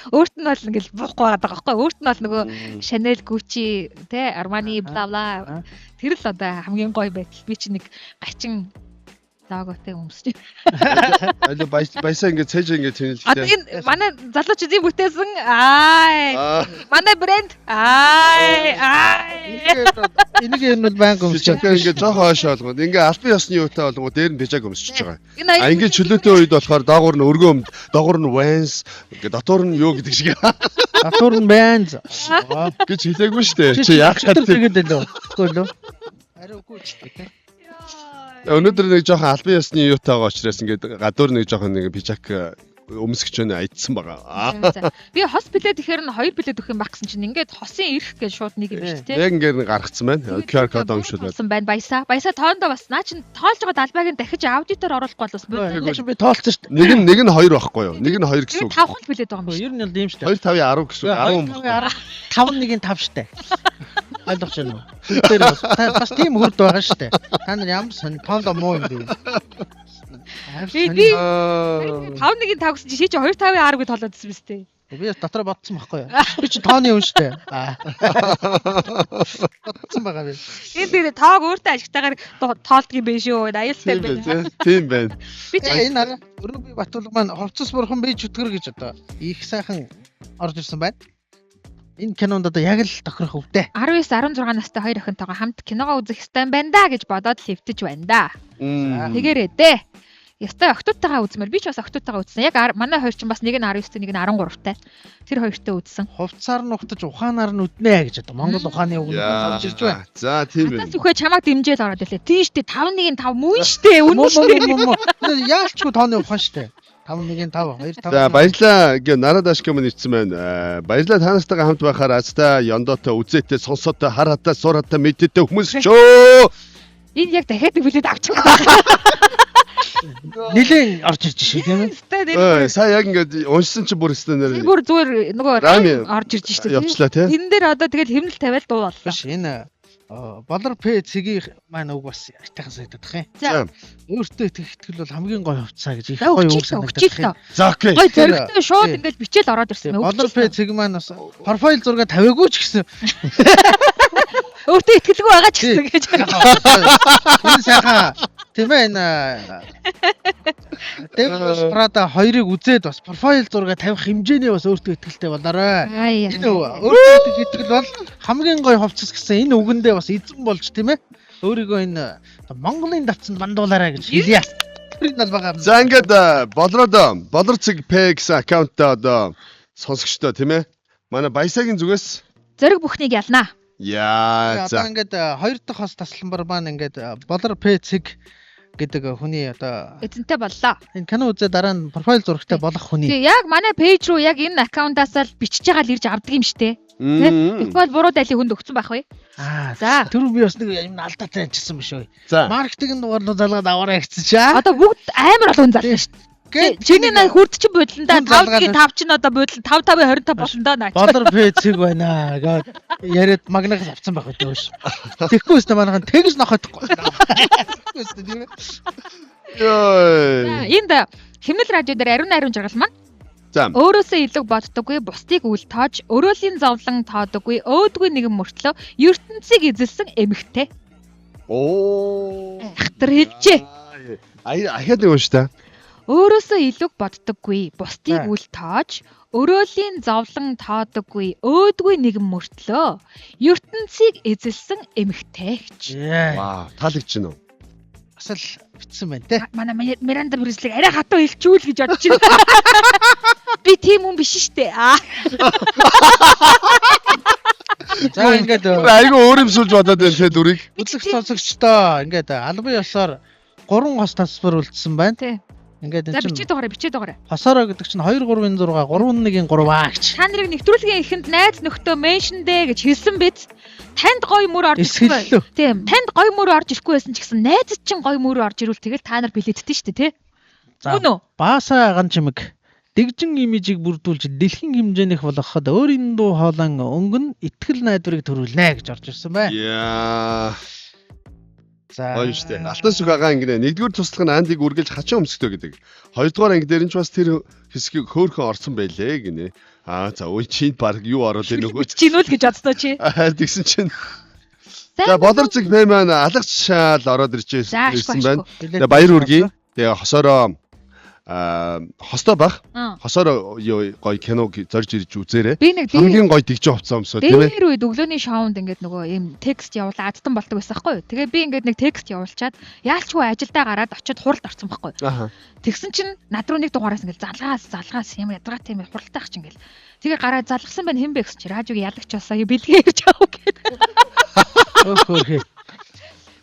Өөрт нь бол ингээл буухгүй байгаа байхгүй. Өөрт нь бол нөгөө Chanel, Gucci, те Armani бла бла. Тэр л одоо хамгийн гоё байтал. Би чи нэг гачин логотой өмсөж. Аль баясаа ингээд цээж ингээд тэнэлжтэй. Одоо энэ манай залууч эзэн бүтээсэн манай брэнд энийг юм бол банк өмсөж ингээд жоохон хойш олгоод ингээд албан ёсны юутай болгоо дээр нь бижаг өмсөж байгаа. Ингээд чөлөөтэй үед болохоор доогуур нь өргөөм, доогуур нь Vans, ингээд дотор нь юу гэдэг шиг. Дотор нь Vans гэж хэлээгүй шүү дээ. Чи яах гэдэг лөө. Үгүй лөө. Ари үгүй ч тийм. Өнөөдөр нэг жоохон албан ёсны юутай байгаа учраас ингээд гадуур нэг жоохон нэг бижак өмсгч өнө айдсан байгаа. Би хос билет ихээр нь 2 билет өгөх юм баг гэсэн чинь ингээд хосын ирэх гэж шууд нэг юм биш тий. Яг ингээд гаргацсан байна. QR код өмшүүлээд. Байна баясаа тоондоо бас наа чин тоолж байгаа далбайг нь дахиж аудитор оруулахгүй бас би тоолцсон шүү дээ. Нэг нь 2 байхгүй юу? Нэг нь 2 гэсэн үг. 5 хол билет байгаа юм биш. Ер нь л ийм шүү дээ. 2 5 10 гэсэн үг. 5-1-ийн 5 шүү дээ. Ойлгож байна уу? Тэр бас тийм хүрд байгаа шүү дээ. Та нар ямар сони тоондоо муу юм бэ? Би 5-1-ийн 5 гэсэн чи 2-5-ийн 10 гэж тоолоодсэн биз дээ. Би дотор бодсон байхгүй юу? Би чи тооны хүн шүү дээ. Бодсон байгаа би. Энэ дээр тоог өөртөө ашигтайгаар тоолдгийм бэ шүү. Аюултай байна. Тийм байна. Би энэ Өрнөг би Батулга маань хувцас бурхан би чөтгөр гэж одоо их сайхан орж ирсэн байна. Энэ кинонд одоо яг л тохирох өвдөө. 19 16 настай хоёр охинтойгоо хамт киногоо үзэх ёстой юм байна да гэж бодоод хэвтэж байна да. Тэгээрээ дээ. Ястай охтуудтайгаа үзмээр би ч бас охтуудтайгаа үзсэн. Яг манай хоёр ч бас нэг нь 19-тэй нэг нь 13-тай. Тэр хоёртой үзсэн. Хувцаар нь ухтаж ухаанаар нь үднэ гэж одоо Монгол ухааны үг нь авч ирж байна. За тийм Хатаас байна. үхээ чамайг дэмжээд ороод ирлээ. Тийм штэ 5-1-5 мөн штэ. Үнэн штэ. Яалчгүй тооны ухаан штэ. 5-1-5 2-5. За баярлаа. Гээ нараад ашгам ирсэн байна. Баярлаа та нартайгаа хамт байхаар азтай, ёндоотой, үзээтэй, сонсоотой, хараатай, сураатай, мэдээтэй хүмүүс чөө. Энэ яг дахиад нэг билет авчих. Нилээн орж ирж шүү тийм ээ. Сая яг ингээд уншсан чи бүр өстө нэр. Бүр зүгээр нөгөө орж ирж штэ. Явчлаа тий. Энэ дээр одоо тэгээд хэмнэл тавиал дуу боллоо. Биш энэ Болор П цэгийн маань үг бас айтайхан санагдах юм. За Өөртөө итгэл бол хамгийн гоё хувцаа гэж их гоё гоё үг өгч санагдах юм. За окей. Гой зөрөгтэй шууд ингээд бичээл ороод ирсэн. Болор П цэг маань бас профайл зураг тавиагүй ч гэсэн Өөртөө итгэлгүй байгаа ч гэсэн гэж. энэ сайхан тийм ээ энэ Дэвс Прада 2-ыг үзээд бас профайл зураг тавих хэмжээний бас өөртөө итгэлтэй болоорой. Энэ өөртөө итгэл бол хамгийн гоё хувцас гэсэн энэ үгэндээ бас эзэн болж тийм ээ. Өөрийгөө энэ Монголын давцанд бандуулаарай гэж хэлье. Тэр нь бол байгаа. За ингээд болор цэг П гэсэн аккаунтаа одоо сонсогчдоо тийм ээ. Манай Баясагийн зүгээс Зориг бүхнийг ялнаа. яа Одоо за. ингээд хоёр дахь хос тасламбар маань ингээд Болор П цэг гэдэг хүний одоо Эзэнтэй боллоо. энэ кино үзээ дараа нь профайл зурагтай болох хүний. Тэгээ яг манай пэйж руу яг энэ аккаунтаас л бичиж байгаа л ирж авдаг юм штэ. Тэгвэл буруу дайлын хүнд өгсөн байх вэ? За. Тэр би бас нэг юм алдаатай анчсан биш үү. За. Маркетинг дугаарлуу залгаад аваарай гэсэн чаа. Одоо бүгд амар олон зарлаа штэ. Чиний наа хүрд чинь бодлондаа 5-гийн 5 чинь одоо бодлон 5-5-ийн 25 болондоо наач. Болор П цэг байна гээд яриад магнагаас авцсан байх үү дөөш. Тэгэхгүй өстө манайхан тэгж нохотхгүй. Тэгэхгүй өстө тийм ээ. Йой. Энд хэмнэл радио дээр ариун жаргал маань За. өөрөөсөө илүү боддоггүй, бусдыг үл тоож, өрөөлийн зовлон тоодоггүй, өөдгүй нэгэн мөртлөө ертөнцийг эзэлсэн эмэгтэй. Оо. Ахтар хэлжээ. Ахаад нэг унш та. Өөрөөсөө илүү боддоггүй, бусдыг үл тоож, өрөөлийн зовлон тоодоггүй, өөдгүй нэгэн мөртлөө ертөнцийг эзэлсэн эмэгтэй гэж. Вау, таалагдж байна уу? Бас л битсэн байна те. Манай Миранда Брюслиг арай хатуу хэлчихүүл гэж бодож байна. Би тийм хүн биш штэ. За ингээд Айгу өөр юм суулж бодоод байна те дүрийг. үзлэг сонсогчдоо ингээд албан ёсоор 3 хос тасбар үлдсэн байна. Тий. Ингээд За энэ бичээд чинь байгаарай. хосороо гэдэг чинь 2 3-ын 6 3-1-ийн 3 гэж. Та нарыг нэвтрүүлгийн эхэнд найз нөхдөө меншн дээ гэж хэлсэн биз. Танд гоё мөр орж ирэхгүй Эсгэллөө. бай. Тийм. Танд гоё мөр орж ирэхгүй байсан ч гэсэн найзад чинь гоё мөр орж ирвэл тэгэл та нар билетдэн шүү дээ, тий? За. Үнэ үү? Баасаа ган чимэг дэгжин имижийг бүрдүүлж дэлхийн хэмжээнийх болгоход өөрийн дуу хоолойн өнгөн итгэл найдварыг төрүүлнэ гэж орж ирсэн байна. Яа. За. Гоё штэ. Алтан сүх агаа ингэнэ. Нэгдүгээр туслах нь Андиг үргэлж хачин өмсгдөө гэдэг. Хоёрдугаар анги дээр нь ч бас тэр хэсгийг хөөхөн орсон байлээ гинэ. За үе чинь баг юу ороод ирэх нөгөө. Чинүүл гэж бодсноо чи. Тэгсэн чинь. За болор цэг П маань алагч шаал ороод ирсэн байна. Тэгээ баяр үргийн. Тэгээ хосороо хостой бах. Хосороо гоё киног зорж ирж үзээрэй. Би нэг хамгийн гоё тэгж хувцас өмсөө тийм ээ. дээр үед өглөөний шоунд ингээд нөгөө ийм текст явуулаа адтан болдог байсан байхгүй юу. Тэгээ би ингээд нэг текст явуулчаад яалчгүй ажилдаа гараад очиод хуралд орсон байхгүй юу. Тэгсэн чинь над руу нэг дугаараас ингээд залгаас юм ядаргатай юм хуралтай ах чинь ингээд. Тэгээ гараад залгсан байна хэн бэ гэсэн чи радиог ялагч болсоо бэлгээ гэж аав гэдэг. Өөхөө.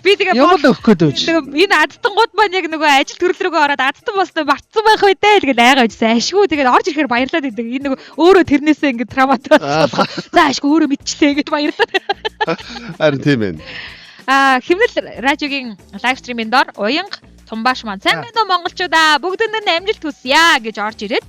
Би тэгээ Ямар л өгөх гээд өгч. Энэ адтангууд маань яг нөгөө ажил төрлөрөөгөө ороод адтан болсноо батсан байх үү дээ. Тэгээд айгаа байжсан. Ашгүй тэгээд орж ирэхээр баярлаад байдаг. Энэ нөгөө өөрөө тэрнээсээ ингэ травматай болсон. За ашгүй өөрөө мэдчихлээ гэж баярлаад. Харин тийм ээ. Хэмнэл радиогийн лайв стримийн дор уянга Тумбаш маань сайн байна уу монголчуудаа бүгдэнд нь амжилт хүсье гэж орж ирээд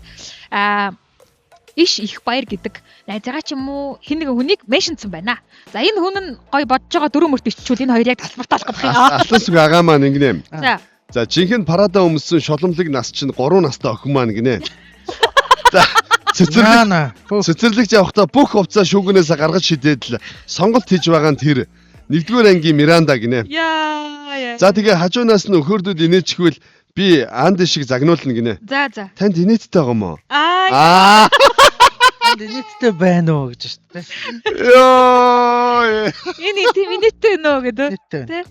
иш их баяр гэдэг найзгаа ч юм уу хин нэгэн хүнийг меншнсэн байна. За энэ хүн нь гой бодож байгаа дөрөв мөрт иччихвэл энэ хоёр яг талбартаа болох юм. Алтан сүх агаа маань ингэнэ. За. За жинхэнэ парада өмссөн шоломлог нас чинь 3 настай охин маань гинэ. За цэцэрлэгч явахдаа бүх хувцас шүүгнээс гаргаж шидээд л сонголт хийж байгаа нь тэр нэгдүгээр ангийн Миранда гинэ. Яа. За тэгээ хажуунаас нь өхөрдүүд инээчихвэл би Анд шиг загнуулна гинэ. За. Танд инээдтэй байгаа юм уу? Энд нийтдээ байна уу гэж шүү дээ. Йоо. Энэ тийм инээдтэй нөө гэдэг. Нийтдээ. Тэ.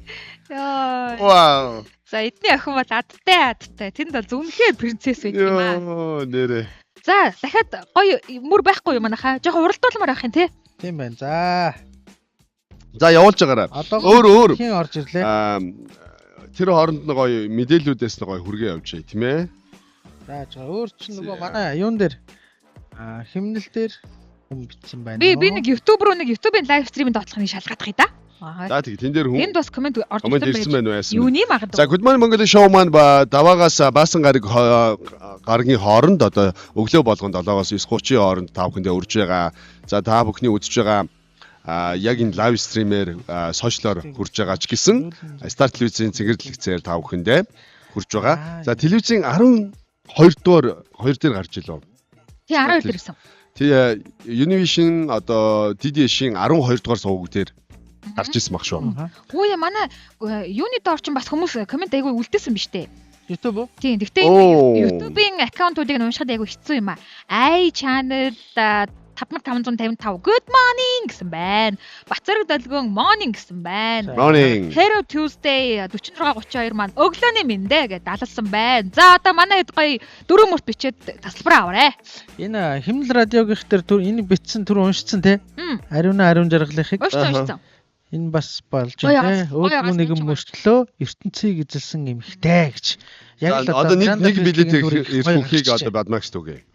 Яа. Вау. За эдний охин бол адтай. Тэнд бол зүнхээр принцесс байт юм аа. Йоо, нэрэ. За дахиад гоё мөр байхгүй юу манайхаа? Жохо уралдуулмаар байх юм те. Тийм байна. За. За явуулж байгаарай. Одоо Өөр. хин орж ирлээ. Тэр хооронд нь гоё мэдээллүүдээс нь гоё хүргээ явуулж тийм ээ. За өөр чинь нөгөө манай юун дээр химнэл дээр хүн бичсэн байна. Би нэг YouTube руу нэг YouTube-ийн лайв стриминд отлохыг шалгадах юм да. За тийм тэн дээр хүн Энд бас комент орж комент ирсэн ирсэн байна уу яасан. Юуны магадгүй. За Good Morning Mongolia show маань даваагаас баасан гаргийн хооронд одоо өглөө болгонд 7-оос 9:30 хооронд та бүхэндээ урьж байгаа. За та бүхний үзэж байгаа яг энэ лайв стримээр сошиалоор хүрж байгаа ч гэсэн Star телевизийн цэнгэрлэгцээр та бүхэндээ хүрж байгаа. За телевизийн 12 дугаар 2 дээр гарч илөө. Тий 12 дээр ирсэн. Тий Univision одоо DD-шийн 12 дугаар сувг дээр гарч ирсэн баг шүү. Хөөе манай юуны доор ч бас хүмүүс комент айгүй үлдээсэн биз дээ. YouTube уу? Тийм. Гэхдээ YouTube-ийн аккаунтуудыг уншихад айгүй хэцүү юм аа. I channel 5555 Good morning гэсэн байна. Бацараг долгион morning гэсэн байна. Morning. Hero Tuesday 4632 маань өглөөний мэндэ гэж далалсан байна. За одоо манай хэд гоё дөрөв мөрт бичээд тасалбар аваарэ. Энэ химнэл радиогийнх дээр энэ бичсэн түр уншицсан те. Ариун жаргалынхыг. Уншсан. Энэ бас болж байна те. Өөдгөө нэгэн мөртлөө ертөнцийг эзэлсэн эмхтэй гэж. Яг л одоо нэг билет ирэх одоо бадмагч түгэ.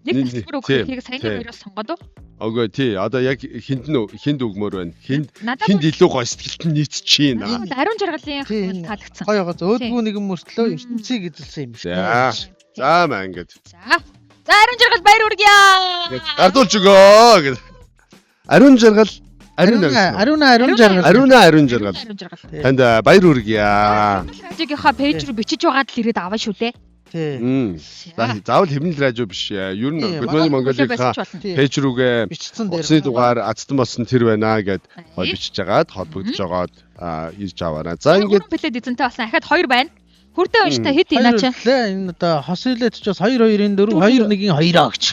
Нэг тасалбар өгөхийг саяны хоёроос сонгоод уу? Окей тий одоо яг хинд өгмөр байна. Хинд илүү гоё сэтгэлд нийцчихээн. Ариун жаргалын таалагдсан. Гоё гоц өөдгөө нэгэн мөртлөө ертөнцийг эзэлсэн эмхтэй. За маа ингэж. За ариун жаргал баяр үргье. Гардуулж өгөө гэж. Ариун жаргал Ариун жаргал. Танд баяр үргье. Радиогийнхаа пэйж рүү бичиж байгаад л ирээд аваа шүү дээ. Тий. Заавал химнэл радио биш. Ер нь Good Morning Mongolia-ийнхаа пэйж рүүгээ бичсэн дээр утасны дугаар азтан болсон тэр байна гэд бичиж жагаад холбогдож жагаад ирж аваарай. За ингээд плед эзэнтэй болсон ахад 2 байна. Хүрдээ унштай хэд юм аа чи? Энэ одоо хос хилээд ч бас 2-2-ын 4 2-1-ийн 2-аа гэж.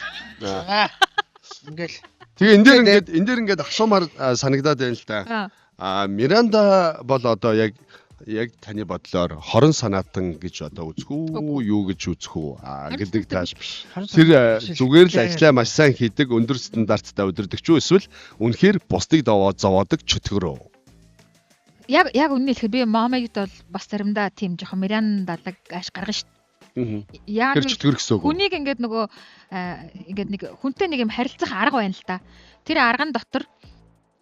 Ингээл. Тэгээ энэ дээр ингээд асуумаар санагдаад байна л да. Миранда бол одоо яг таны бодлоор хорон санаатан гэж одоо үзэх үү, юу гэж үзэх үү гэдэг тал. Тэр зүгээр л ажлаа маш сайн хийдэг, өндөр стандарттай удирдах ч эсвэл үнэхээр бусдыг зовоодог чөтгөрөө. Яг үнэн хэлэхэд би Момегт бол бас заримдаа тийм жоохон Мирандадаг аш гаргана шүү дээ. Яг тэр чөтгөр гэсэн үг. Хүнийг ингээд нөгөө ингээд нэг хүнтэй нэг юм харилцах арга байна л да. Тэр арган дотор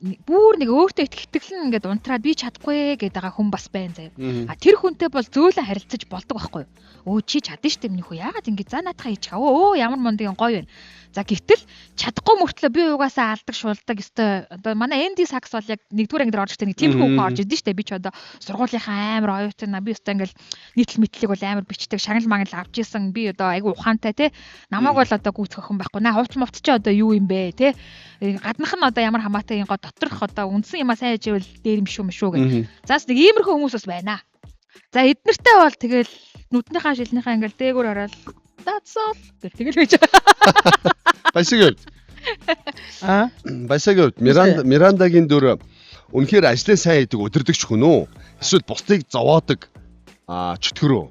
бүр нэг өөртөө итгэл ингээд унтраад би чадахгүй гэдэг хүн бас байна заяа. Тэр хүнтэй бол зөөлөн харилцаж болдог байхгүй юу? Чи чадна штэ минь хүү. Яагаад ингэж за наатахаа хийж чаваа. Ямар мондын гоё байна. За гэтэл чадахгүй мөртлөө би угаасаа алдаг шулдаг ёстой. Одоо манай Энди Сакс бол яг нэгдүгээр анги дээр орж ирсэн нэг тийм хүн орж идэв штэ. Би ч одоо сургуулийнхаа амар оюутан би өстой ингээл нийтлэл мэтлэг бол амар бичдэг. Шагнал магнал авч исэн. Би одоо айгу ухаантай те. Намайг бол одоо гүйцэх хүн байхгүй. Наа хувц мовц чи одоо юу юм бэ те. Гаднах нь одоо ямар хамаатай юм гоо доторх одоо үндсэн юм сайн яжвэл дээр юм шүү гэх. Заас нэг иймэрхүү хүмүүс бас байна. За эднэртэй бол тэгэл нүднийхаа шилнийхаа ингээл дээгүүр ороод that's all гэх тэгэл байж байгаа. Баясаг. Баясаг. Мирандагийн дүр үнэхээр ажлаа сайн хийдэг удирдахч хүн үү? Эсвэл бусдыг зовоодог чөтгөрөө.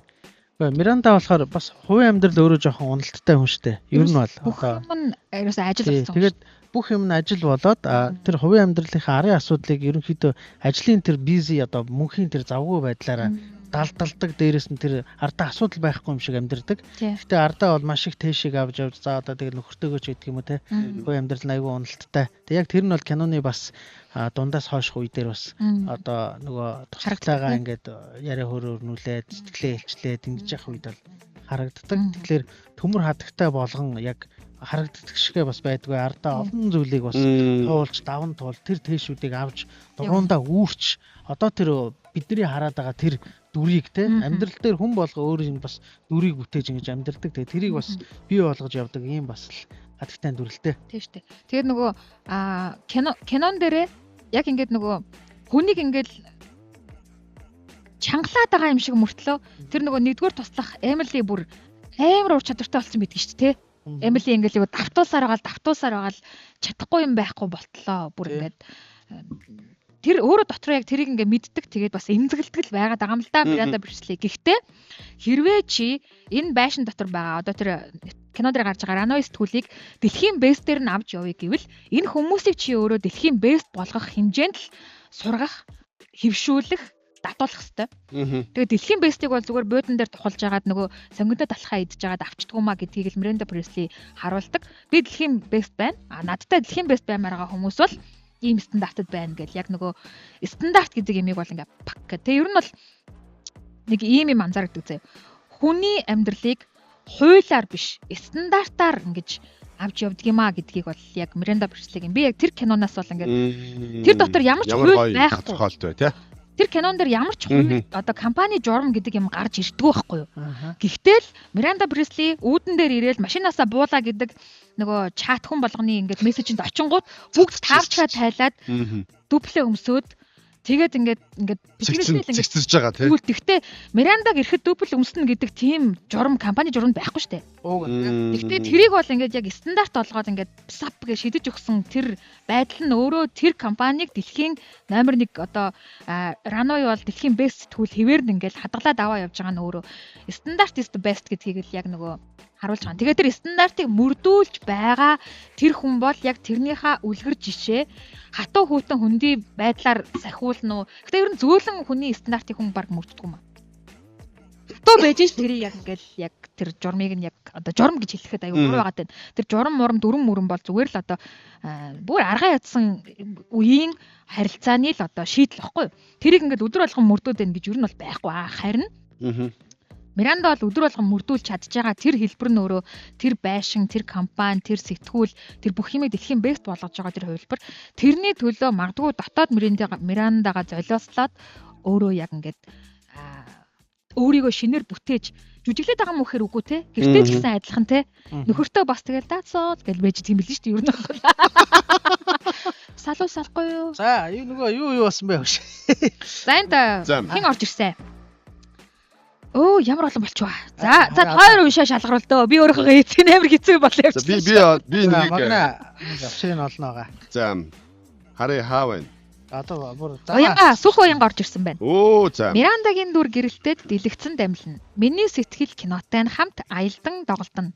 Миранда болохоор бас хувийн амьдрал өөрөө жоохон уналттай хүн шүү дээ. Ер нь бол одоо ерөөсөө ажил болсон. Тэгээд бүх юм нь ажил болоод тэр хувийн амьдралынхаа арын асуудлыг ерөнхийдөө ажлын тэр бизи одоо мөнхийн тэр завгүй байдлаараа далдалдаг, дээрээс нь тэр ардаа асуудал байхгүй юм шиг амьдэрдэг. Гэтэ ардаа бол маш их тэшиг авч явж за одоо тэгэл нөхөртөөгөө ч гэдэг юм уу те. Хувийн амьдрал нь айгүй уналттай. Тэг яг тэр нь бол киноны бас дундаас хойших үе дээр бас одоо нөгөө харагтайгаа ингээд яриа хөрөөрнүүлээд сэтгэлээ илчлээд ингэж явах үед бол харагддаг. Тэгэхээр төмөр хадагтай болгон яг харагддаг шигэ бас байдгүй ардаа олон зүйлийг бас туулж даван туул тэр тэшүүдийг авч дугуундаа үүрч одоо тэр бидний хараад байгаа тэр дүрийг те амьдрал дээр хүн болго өөр юм бас дүрийг бүтээж ингэж амьдрдаг. Тэгээ тэрийг бас бий болгож явдаг юм бас л хадагтай дүрлэлтэй. Тийм шүү дээ. Тэгээд нөгөө кинон дээрээ яг ингээд нөгөө хүнийг ингээд чангалаад байгаа юм шиг мөртлөө тэр нөгөө нэгдүгээр туслах Эмили бүр амар ур чадвартай болсон байдаг шүү дээ. Эмили ингээл давтуусаар байгаа л чадахгүй юм байхгүй болтлоо. Бүр ингээд тэр өөрөө дотроо яг тэрийг ингээ мэддэг. Тэгээд бас эмзэгэлдэг л байгаад байгаа юм л да. Миранда Пресли. Гэхдээ хэрвээ чи энэ байшин дотор байгаа одоо тэр кино дээр гарч байгаа Rano сэтгүүлийг дэлхийн бестээр нь авч явъя гэвэл энэ хүмүүсийг чи өөрөө дэлхийн бест болгох хэмжээнд л сургах, хэвшүүлэх, татуулах хэвээр. Тэгээд дэлхийн бестийг бол зүгээр буудан дээр тухалж агаад нөгөө сонгондоо талхаа идж агаад авчдгүй маа гэдгийг л Miranda Presley харуулдаг. Би дэлхийн бест байна. Надтай дэлхийн бест баймаар байгаа хүмүүс бол ийм стандартад байна гэл яг нөгөө стандарт гэдэг ямиг бол ингээ пак гэх. Тэг ер нь бол нэг ийм юм анзаардаг заяа. Хүний амьдралыг хуулиар биш стандартаар ингэж авч явдаг юм а гэдгийг бол яг Miranda Presley-гийн би яг тэр киноноос бол ингээ тэр дотор ямар ч хууль байхгүй тий. Тэр кинон дээр ямар ч хууль одоо компани журам гэдэг юм гарч ирдэггүй байхгүй юу. Гэхдээ л Miranda Presley үүдэн дээр ирээл машинаасаа буулаа гэдэг нөгөө чат хүн болгоны ингээд мессежинд очингууд бүгд таавчгаа тайлаад дүплээ өмсөөд тэгээд ингээд цэгцэрж байгаа тийм. Тэгвэл Мирандаг ирэхэд дүпл өмснө гэдэг тийм компани журам байхгүй штэ. Тэгтээ тэрийг бол ингээд яг стандарт олгоод ингээд сап гэж шидэж өгсөн тэр байдал нь өөрөө тэр компаниг дэлхийн номер 1 одоо Rano бол дэлхийн best сэтгүүл хэвээр нь ингээд хадгалаад аваа явж байгаа нь өөрөө стандарт is the best гэдгийг л яг нөгөө харуулж байгаа. Тэгээд тэр стандартыг мөрдүүлж байгаа тэр хүн бол яг тэрнийхээ үлгэр жишээ хатуу хүүтэн хүндий байдлаар сахиулна уу. Гэтэ ер нь зөөлөн хүний стандартыг хүн баг мөрддөг юм аа. Хатуу байж ш тэрийг яг ингээл яг тэр журмыг нь яг одоо журм гэж хэлэхэд аюу буруу байгаа тань. Тэр журм дүрм бол зүгээр л одоо бүр аргаа ядсан үеийн харилцааны л одоо шийдэл واخгүй юу. Тэрийг ингээл өдөр болгон мөрдөөд байна гэж ер нь бол байхгүй аа. Харин Miranda бол өдөр болгон мөрдүүлж чадж байгаа тэр хэлбэр нь өөрөө тэр байшин, тэр компани, тэр сэтгүүл, тэр бүх юмыг дэлхийн бест болгож байгаа тэр хувилбар. Тэрний төлөө магадгүй дотоод Miranda-га золиослоод өөрөө яг ингээд өөрийгөө шинээр бүтээж жүжиглээд байгаа мөхөр үгүй те. Гэртээ ч гэсэн адилхан те. Нөхөртөө бас тэгэл даацоо гэж байж тийм билээ шүү дээ. Ер нь бол. Салахгүй юу? За, юу болсон бэ хөөш. За энэ хэн орж ирсэн? Оо ямар олон болчихваа. За хоёр уншаа шалгаруул дөө. Би өөрийнхөө эцэг амар хэцүү болоо явчихсан. Би нэг авширын олон байгаа. За харъя хаавэн. Одоо бүр Уянга сүх уянга орж ирсэн байна. Оо за. Мирандагийн дүр гэрэлтээд дэлгэцэн дамилна. Миний сэтгэл кинотой нь хамт аялдан догтлон.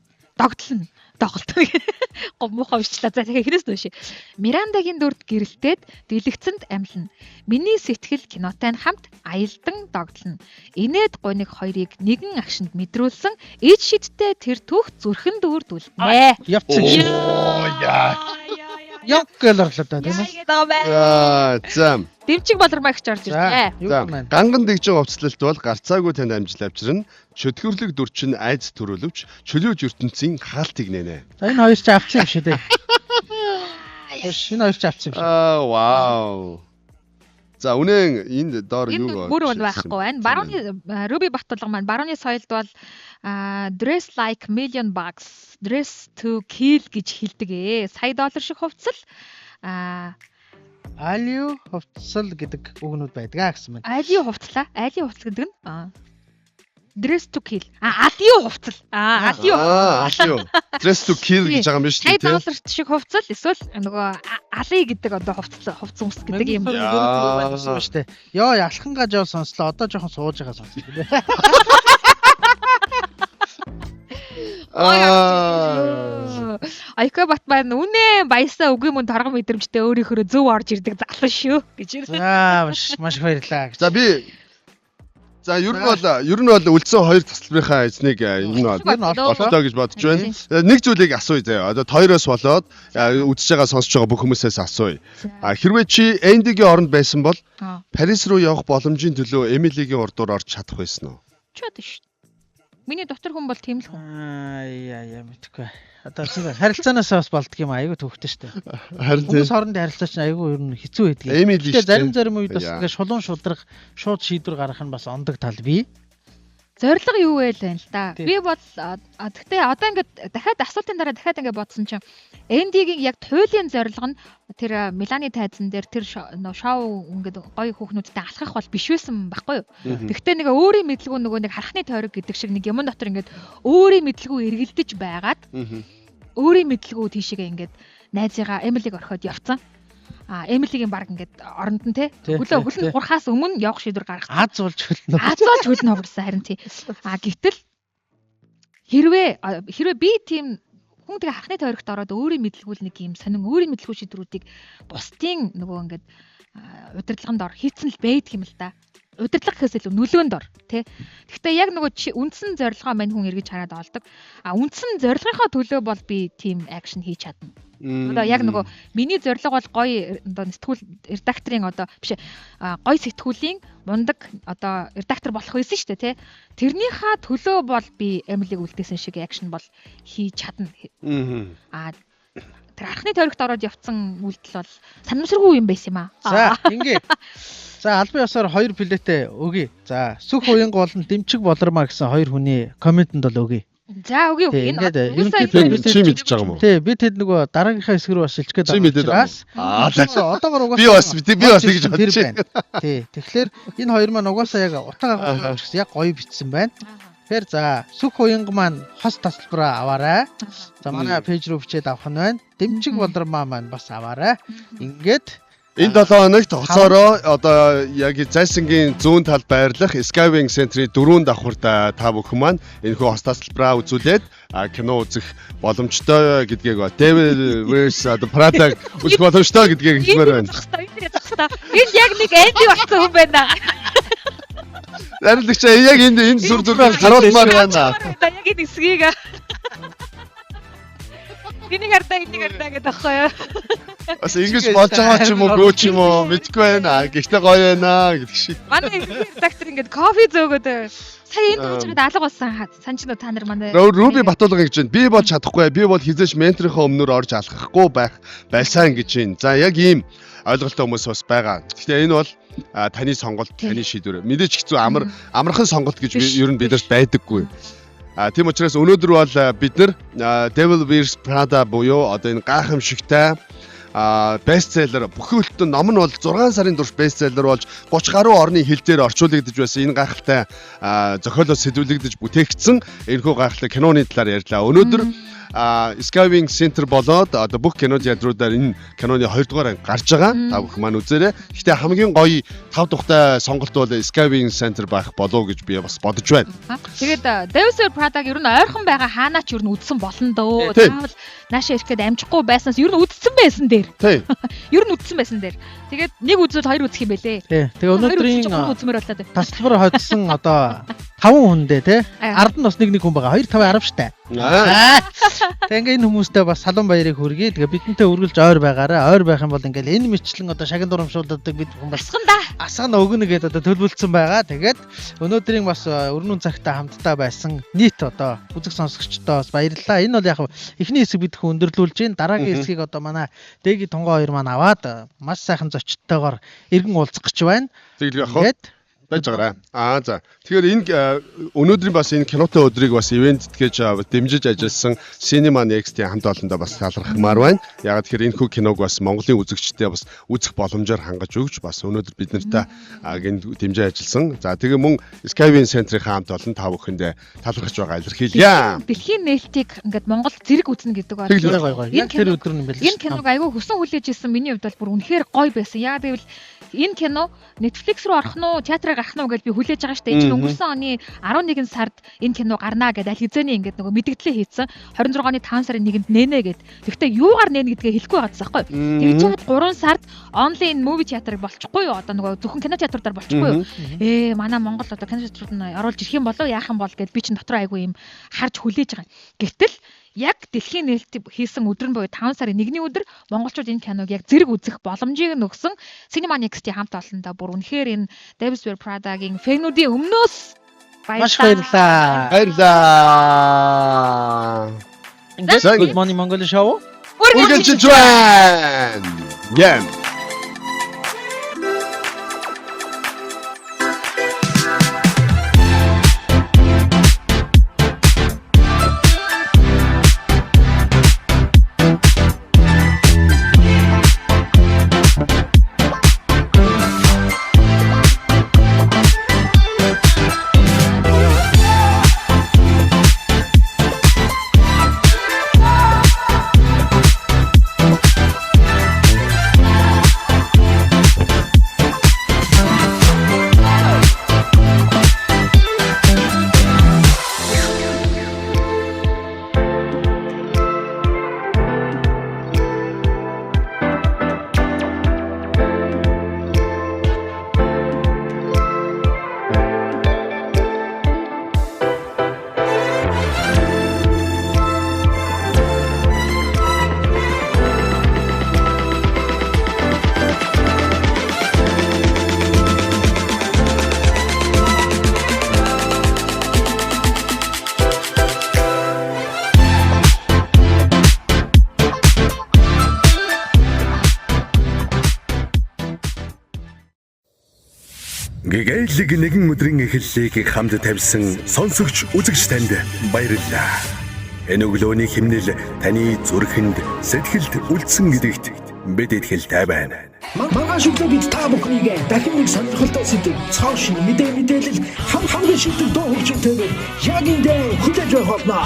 Гомбохоо уучлаа. За тэгэхээр хинээс дөөш. Мирандагийн дүрд гэрэлтээд дэлгэцэнд амилна. Миний сэтгэл кинотой нь хамт аялдан догтлон. Инээд гониг хоёрыг нэгэн агшинд мэдрүүлсэн ид шидтэй тэр түүх зүрхэн дүүрдүүлнэ. Явцсан шин. Яг гэлэрлээ да тийм ээ. За. Дэмчиг болормагч орж ирлээ. Ганган дэгжин хувцлалт бол гарцаагүй танд амжилт авчирна. Чөтгөрлөг дүрчин айц төрүүлвч чөлөөж ертөнцийн хаалтыг нэнэ. За энэ хоёр ч авцсан юм шиг дээ. Энэ хоёр ч авцсан юм шиг. Вау. За үнэн энд доор юу бүр бол байхгүй байна. Барууны Ruby Баттулга маань барууны соёлд бол dress like million bucks, dress to kill гэж хэлдэг. Сая доллар шиг хувцал Алиу хувцал гэдэг үгнүүд байдаг гэсэн байна. Алиу хувцлаа. Алиу хувцал гэдэг нь dress to kill. Алиу хувцал. Алиу. Dress to kill гэж байгаа юм биш үү? Сая доллар шиг хувцал эсвэл нөгөө алий гэдэг одоо хувц өмс гэдэг юм байна шүү дээ. Йоо ялхангаа жоо сонслоо. Одоо жоохон сууж байгаа сонслоо. Айка Батман үнэ баясаа үгүй мөн торгон мэдрэмжтэй өөрийнхөө зөв орж ирдэг залуу шүү гэж. Маш баярлалаа. За ер нь бол үлдсэн хоёр тасалбарынхаа эзнийг энэ олчлоо гэж бодож байна. Нэг зүйлийг асууя заяа. Одоо хоёроос болоод үзэж байгаа сонсож байгаа бүх хүмүүсээс асууя. Хэрвээ чи Эндигийн оронд байсан бол Парис руу явах боломжийн төлөө Эмилигийн урдуур орж чадах байсан уу? Чадна шүү. Миний дотор хүн бол тийм л хүн. Яа мэдгүй. Одоо тийм харилцаанаас бас болдго юм айгүй төвхтэй шүү дээ. Харин хүмүүс хоорондын харилцаа чинь айгүй ер нь хэцүү байдаг. Тэгэхээр зарим үед бас ингээд шулуун шудраг шууд шийдвэр гаргах нь бас ондог тал бий. Зорилго юу вэ л байна л да. Би бол гэхдээ одоо ингээд дахиад асуултын дараа дахиад ингээд бодсон чинь Эндигийн яг туйлын зорилго нь тэр Миланы тайзан дээр тэр шоу ингээд гоё хүүхнүүдтэй алхах бол биш байсан байхгүй юу. Гэхдээ нэг өөрийн мэдлгүй нөгөө нэг харахны тойрог гэдэг шиг нэг юм дотор ингээд өөрийн мэдлгүй эргэлдэж байгаад өөрийн мэдлэгөө тийшээгээ ингээд найзыгаа Эмилиг орхиод явцсан. Эмилигийн баг ингээд оронд нь те хөлн хурхаас өмнө явах шийдвэр гаргасан. Аз болж хөлнө. Аз болж хөлнө хугарсан харин тий. Гэтэл хэрвээ би тийм хүн тэгээ хахны тойрогт ороод өөрийн мэдлгүүл нэг юм сонин өөрийн мэдлгүй шийдвэрүүдийг бусдын нөгөө ингээд удирдлаганд ор хийцэн л байдаг юм л да. Удирдлага гэхээс илүү нөлөөнд ор тий. Гэхдээ яг нөгөө үндсэн зорилгоо мань хүн эргэж хараад олдог. Үндсэн зорилгынхоо төлөө бол би тийм акшн хийж чадна. Одоо яг нөгөө миний зорилго бол гоё одоо сэтгүүл редакторын одоо биш гоё сэтгүүлийн мундаг одоо редактор болох байсан шүү дээ тий. Тэрнийхээ төлөө бол би Эмилиг үлдээсэн шиг акшн бол хийж чадна. Тэр анхны тойрогт ороод явцсан үйлдэл бол санамсаргүй юм байсан юм аа. За ингээ. За албан ёсоор 2 плетэ өгье. За сүх уянга болон дэмчиг болормаа гэсэн 2 хүний комментэнд бол өгье. За өгье. чи мэдчихэж байгаа юм уу? Тий, би тэд нөгөө дараагийнхаа хэсэг рүү бас шилжих гээд байгаа. Одоогор угаасаа би бас тэгж бодож байна. Тий. Тэгэхээр энэ хоёр маань угаасаа яг утга гаргаж гэсэн яг гоё бичсэн байна. Тэгэхээр за сүх уянга маань хос тасалбараа аваарай. За манай пэйж рүү бичээд авах нь байна. Дэмчиг болормаа маань бас аваарай. Ингээд энэ 7 хоногт хоцороо одоо яг зайсангийн зүүн талд байрлах Skywing Center-ийн 4 давхурд та бүхэн маань энэхүү хос тасалбараа үзүүлээд кино үзэх боломжтой гэдгийг Devil vs Prada үзэх боломжтой гэдгийг хэлмээр байна. Энэ яг нэг Энди болсон хүн байна. Найрлагч яг энэ зүр зүрээр харуулмаар байна. Яг энэ хэсгийг энийг ардаа гэдэг аахгүй юу? Бас ингэж болж байгаа ч юм уу, гөө ч юм уу мэдгүй байна. Гэхдээ гоё байна гэдэг шиг. Манай редактор ингэж кофе зөөгөөд сая энэ дуучид алга болсон санаж нь та нар манай Руби Батулга гэж байна. Би бол чадахгүй. Би бол хизээч менторийнхоо өмнөр орж алхахгүй байсан гэж байна. За яг ийм ойлголттой хүмүүс бас байгаа. Гэхдээ энэ бол таны сонголт, таны шийдвэр. Мэдээж хэцүү амархан сонголт гэж ер нь бидэрт байдаггүй. Тийм учраас өнөөдөр бол бид нар Devil vs Prada буюу одоо энэ гайхамшигтай бестселлер бүхэлдэн ном нь бол 6 сарын турш бестселлер болж 30 гаруй орны хэл дээр орчуулагдж байсан энэ гайхалтай зохиолоос сэдвүүлэгдэж бүтээгдсэн энэхүү гайхалтай киноны талаар ярьлаа. Өнөөдөр Skywing Center болоод одоо бүх кино театруудаар энэ киноны 2 дугаар анги гарч байгаа. Та бүхэн маань үзээрэй. Гэхдээ хамгийн гоё 5 тухтай сонголт бол Skywing Center байх болов гэж би бас бодож байна. Тэгээд Devil vs Prada-г ер нь ойрхон байгаа хаанаа ч ер нь үдсэн болно дөө. Заавал наашаа ирэх гээд амжихгүй байснаас ер нь үдсэн байсан дээр. Тий. Ер нь үдсэн байсан дээр. Тэгээд нэг үзвэл 2 үзэх юм бэлээ. Тий. Тэгээ өнөөдрийн үзмээр болоод. тасалбар хоцсон одоо 5 хүндээ тий. Ард нь бас нэг хүн байгаа. 2 5 10 штэ. Тэгээ энэ хүмүүстэй бас салуун баярыг хүргэе. Тэгээ бидэнтэй үргэлж ойр байгаарай. Ойр байх юм бол ингээл энэ мэтчлэн одоо шагнал дурамшуулдаг бид хүн бас асгана өгнө гэдээ одоо төлөвлөсөн байгаа. Тэгээд өнөөдрийн бас өрнүн цагтаа хамтдаа байсан нийт одоо үзэг сонсогчдоо бас баярлалаа. Энэ бол яг эхний хэсэг бид өндөрлүүлж гин. Дараагийн хэсгийг одоо манай Дэги Тунгоо хоёр маань аваад маш сайхан зочдтойгоор иргэн уулзах гэж байна. Тэгээд байж байгаарай. За. Тэгэхээр энэ өнөөдрийн бас энэ кинотой өдрийг бас ивент гэж дэмжиж ажилласан Cinema Next-ийн хамт олондоо бас талархмаар байна. Яг тэгэхээр энэ хүү киног бас Монголын үзэгчдэд бас үзэх боломжоор хангаж өгч бас өнөөдөр бид нартай дэмжиж ажилласан. За тэгээ мөн Skywing Center-ийн хамт олон та бүхэндээ талархаж байгаа илэрхийлье. Дэлхийн нээлтийг ингээд Монгол зэрэг үзнэ гэдэг бол энэ тэр өдөр нь юм байна. Энэ киног айгүй хүсэн хүлээж ирсэн миний хувьд бол бүр үнэхээр гоё байсан. Яг гэвэл энэ кино Netflix руу орох нь театраар гарах нь гэж би хүлээж байгаа шүү дээ. Энэ өнгөрсөн оны 11 сард энэ кино гарнаа гэдэг аль хэзээний ингээд нөгөө мэдгдлээ хийцэн 26 оны 5 сарын 1-нд нэнэ гэд. Тэгэхдээ юугаар нэнэ гэдгээ хэлэхгүй байгаа байхгүй. Тэгж чад 3 сард онлайн movie театрыг болчихгүй юу? Одоо нөгөө зөвхөн кино театруудаар болчихгүй юу? Манай Монгол одоо кино театрууд нь оруулж ирэх юм болов яах юм бол гэд би чинь дотор айгүй юм харж хүлээж байгаа. Гэтэл яг дэлхийн нээлт хийсэн өдөр нь буюу 5 сарын 1-ний өдөр монголчууд энэ киног яг зэрэг үзэх боломжийг нөгсөн Cinema Next-ийн хамт олондоо бүр үнэхээр энэ Devil vs Prada-гийн фэнүүдийн өмнөөс маш баярлалаа. Баярлалаа. Good morning Mongolia show. Үргэлж байна. Yeah. Гэгээлэг нэгэн өдрийн эхлэлийг хамт тавьсан сонсогч үзэгч танд баярлалаа. Энэ өглөөний химнэл таны зүрхэнд сэтгэлд үлдсэн гэдэгт бид итгэлтэй байна. Маргааш өглөө бид та бүхнийг дахин нэг сонирхолтой сэдв цааш мэдээлэл хамгийн шилдэг дуу хөгжмөнтэйгээр яг энэ хүлээж авах болно.